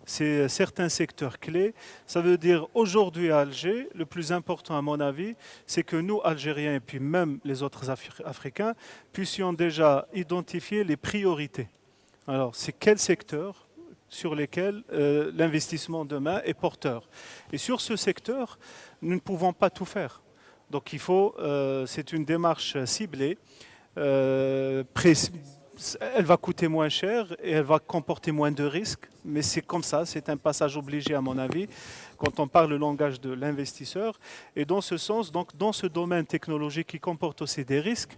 C'est certains secteurs clés. Ça veut dire aujourd'hui à Alger, le plus important à mon avis, c'est que nous, Algériens et puis même les autres Africains, puissions déjà identifier les priorités. Alors, c'est quel secteur sur lesquels l'investissement demain est porteur. Et sur ce secteur, nous ne pouvons pas tout faire. Donc il faut, c'est une démarche ciblée, elle va coûter moins cher et elle va comporter moins de risques, mais c'est comme ça, c'est un passage obligé à mon avis quand on parle le langage de l'investisseur. Et dans ce sens, donc, dans ce domaine technologique qui comporte aussi des risques,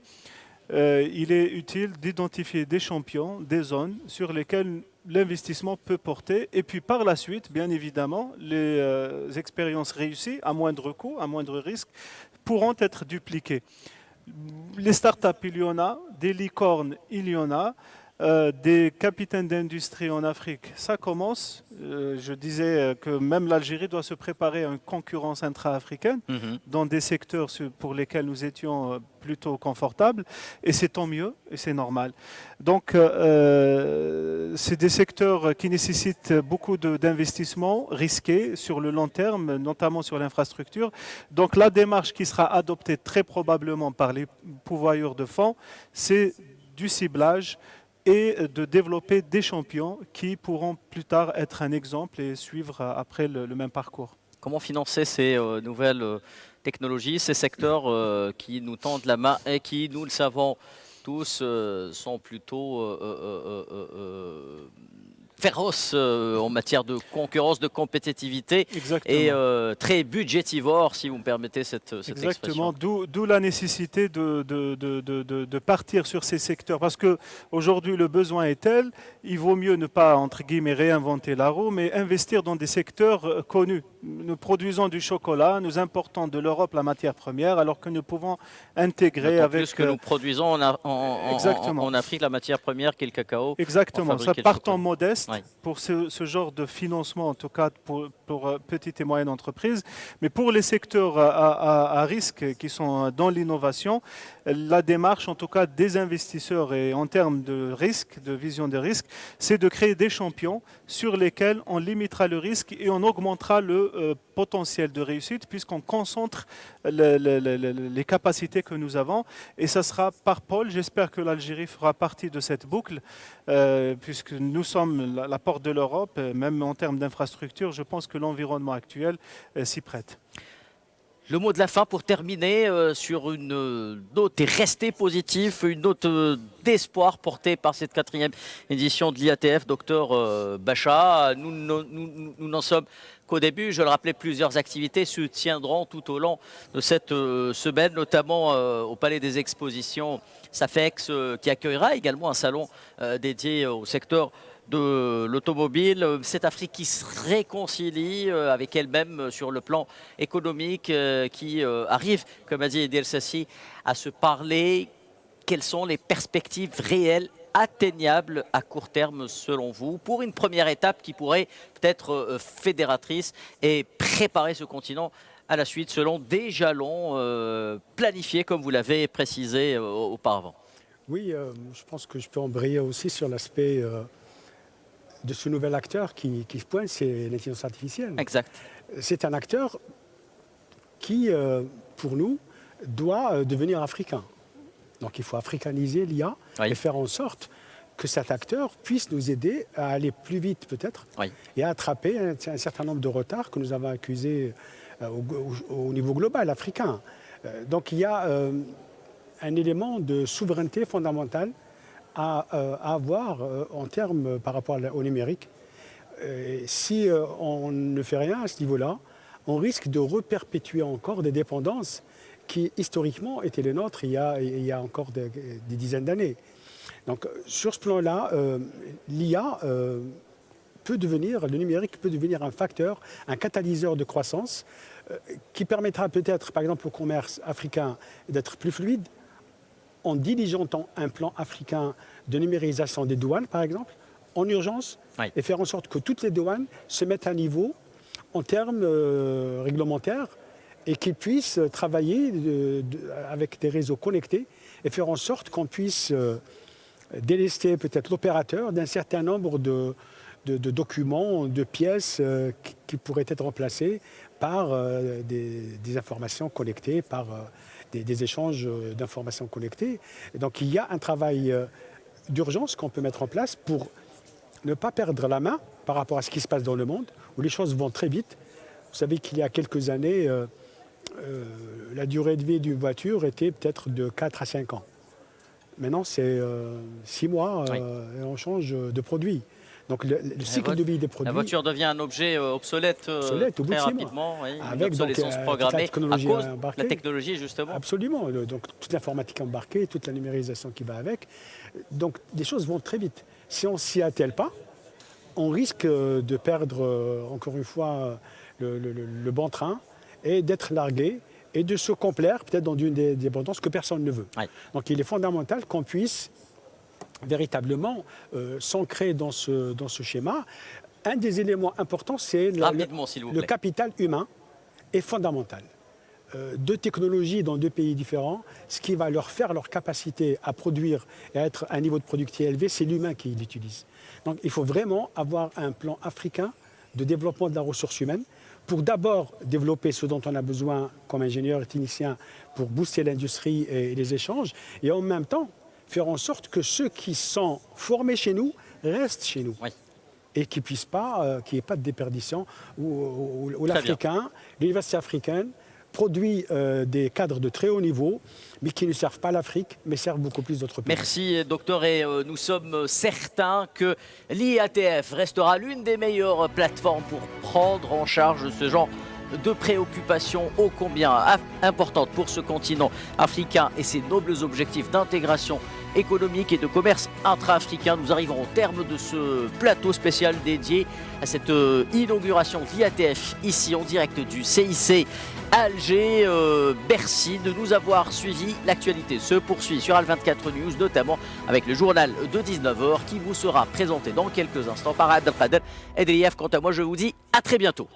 il est utile d'identifier des champions, des zones sur lesquelles l'investissement peut porter. Et puis par la suite, bien évidemment, les expériences réussies à moindre coût, à moindre risque, pourront être dupliquées. Les startups, il y en a, des licornes, il y en a, des capitaines d'industrie en Afrique, ça commence. Je disais que même l'Algérie doit se préparer à une concurrence intra-africaine dans des secteurs pour lesquels nous étions plutôt confortables, et c'est tant mieux, et c'est normal. Donc, c'est des secteurs qui nécessitent beaucoup d'investissements risqués sur le long terme, notamment sur l'infrastructure. Donc, la démarche qui sera adoptée très probablement par les pourvoyeurs de fonds, c'est du ciblage et de développer des champions qui pourront plus tard être un exemple et suivre après le même parcours. Comment financer ces nouvelles technologies, ces secteurs qui nous tendent la main et qui, nous le savons tous, sont plutôt féroces en matière de concurrence, de compétitivité. Exactement. Et très budgétivores, si vous me permettez cette Exactement. expression. D'où la nécessité de partir sur ces secteurs. Parce qu'aujourd'hui, le besoin est tel, il vaut mieux ne pas, entre guillemets, réinventer la roue, mais investir dans des secteurs connus. Nous produisons du chocolat, nous importons de l'Europe la matière première, alors que nous pouvons intégrer avec... Plus que nous produisons en Afrique la matière première qui est le cacao. Exactement. Ça partant modeste. Oui. Pour ce genre de financement, en tout cas pour petites et moyennes entreprises. Mais pour les secteurs à risque qui sont dans l'innovation, la démarche, en tout cas des investisseurs et en termes de risque, de vision des risques, c'est de créer des champions sur lesquels on limitera le risque et on augmentera le potentiel de réussite puisqu'on concentre les capacités que nous avons. Et ça sera par pôle. J'espère que l'Algérie fera partie de cette boucle puisque nous sommes la porte de l'Europe, même en termes d'infrastructure. Je pense que l'environnement actuel s'y prête. Le mot de la fin pour terminer sur une note et rester positif, une note d'espoir portée par cette 4e édition de l'IATF, Dr Bacha. Nous n'en sommes qu'au début. Je le rappelais, plusieurs activités se tiendront tout au long de cette semaine, notamment au Palais des Expositions Safex, qui accueillera également un salon dédié au secteur de l'automobile, cette Afrique qui se réconcilie avec elle-même sur le plan économique, qui arrive, comme a dit Eddie El-Sassi, à se parler. Quelles sont les perspectives réelles, atteignables à court terme selon vous, pour une première étape qui pourrait peut-être fédératrice et préparer ce continent à la suite selon des jalons planifiés, comme vous l'avez précisé auparavant? Oui, je pense que je peux embrayer aussi sur l'aspect de ce nouvel acteur qui se pointe, c'est l'intelligence artificielle. Exact. C'est un acteur qui, pour nous, doit devenir africain. Donc il faut africaniser l'IA et faire en sorte que cet acteur puisse nous aider à aller plus vite peut-être et à attraper un certain nombre de retards que nous avons accusés au niveau global africain. Donc il y a un élément de souveraineté fondamentale à avoir en termes par rapport au numérique. Si on ne fait rien à ce niveau-là, on risque de reperpétuer encore des dépendances qui historiquement étaient les nôtres il y a encore des dizaines d'années. Donc sur ce plan-là, l'IA peut devenir, le numérique peut devenir un facteur, un catalyseur de croissance qui permettra peut-être, par exemple, au commerce africain d'être plus fluide, en diligentant un plan africain de numérisation des douanes, par exemple, en urgence, et faire en sorte que toutes les douanes se mettent à niveau en termes réglementaires et qu'ils puissent travailler avec des réseaux connectés et faire en sorte qu'on puisse délester peut-être l'opérateur d'un certain nombre de documents, de pièces qui pourraient être remplacées par des informations connectées, par des échanges d'informations connectées. Et donc il y a un travail d'urgence qu'on peut mettre en place pour ne pas perdre la main par rapport à ce qui se passe dans le monde, où les choses vont très vite. Vous savez qu'il y a quelques années, la durée de vie d'une voiture était peut-être de 4 à 5 ans. Maintenant, c'est 6 mois et on change de produit. Donc le cycle de vie des produits... La voiture devient un objet obsolète au bout très de 6 rapidement. mois. Oui, Avec l'obsolescence programmée à cause de la technologie, justement. Absolument. Donc toute l'informatique embarquée, toute la numérisation qui va avec. Donc les choses vont très vite. Si on ne s'y attelle pas, on risque de perdre, encore une fois, le bon train et d'être largué et de se complaire peut-être dans une dépendance que personne ne veut. Oui. Donc il est fondamental qu'on puisse véritablement s'ancrer dans ce schéma. Un des éléments importants, c'est le capital humain est fondamental. 2 technologies dans 2 pays différents, ce qui va leur faire leur capacité à produire et à être à un niveau de productivité élevé, c'est l'humain qui l'utilise. Donc il faut vraiment avoir un plan africain de développement de la ressource humaine pour d'abord développer ce dont on a besoin comme ingénieur et technicien pour booster l'industrie et les échanges, et en même temps faire en sorte que ceux qui sont formés chez nous restent chez nous. Oui. Et qu'il n'y ait pas de déperdition, où l'Africain, l'université africaine, produit des cadres de très haut niveau, mais qui ne servent pas l'Afrique, mais servent beaucoup plus d'autres pays. Merci, docteur. Et nous sommes certains que l'IATF restera l'une des meilleures plateformes pour prendre en charge ce genre de préoccupations ô combien importantes pour ce continent africain et ses nobles objectifs d'intégration économique et de commerce intra-africain. Nous arrivons au terme de ce plateau spécial dédié à cette inauguration de l'IATF ici en direct du CIC Alger. Merci de nous avoir suivis. L'actualité se poursuit sur Al24 News, notamment avec le journal de 19h qui vous sera présenté dans quelques instants par Abdelkader Edrieff. Quant à moi, je vous dis à très bientôt.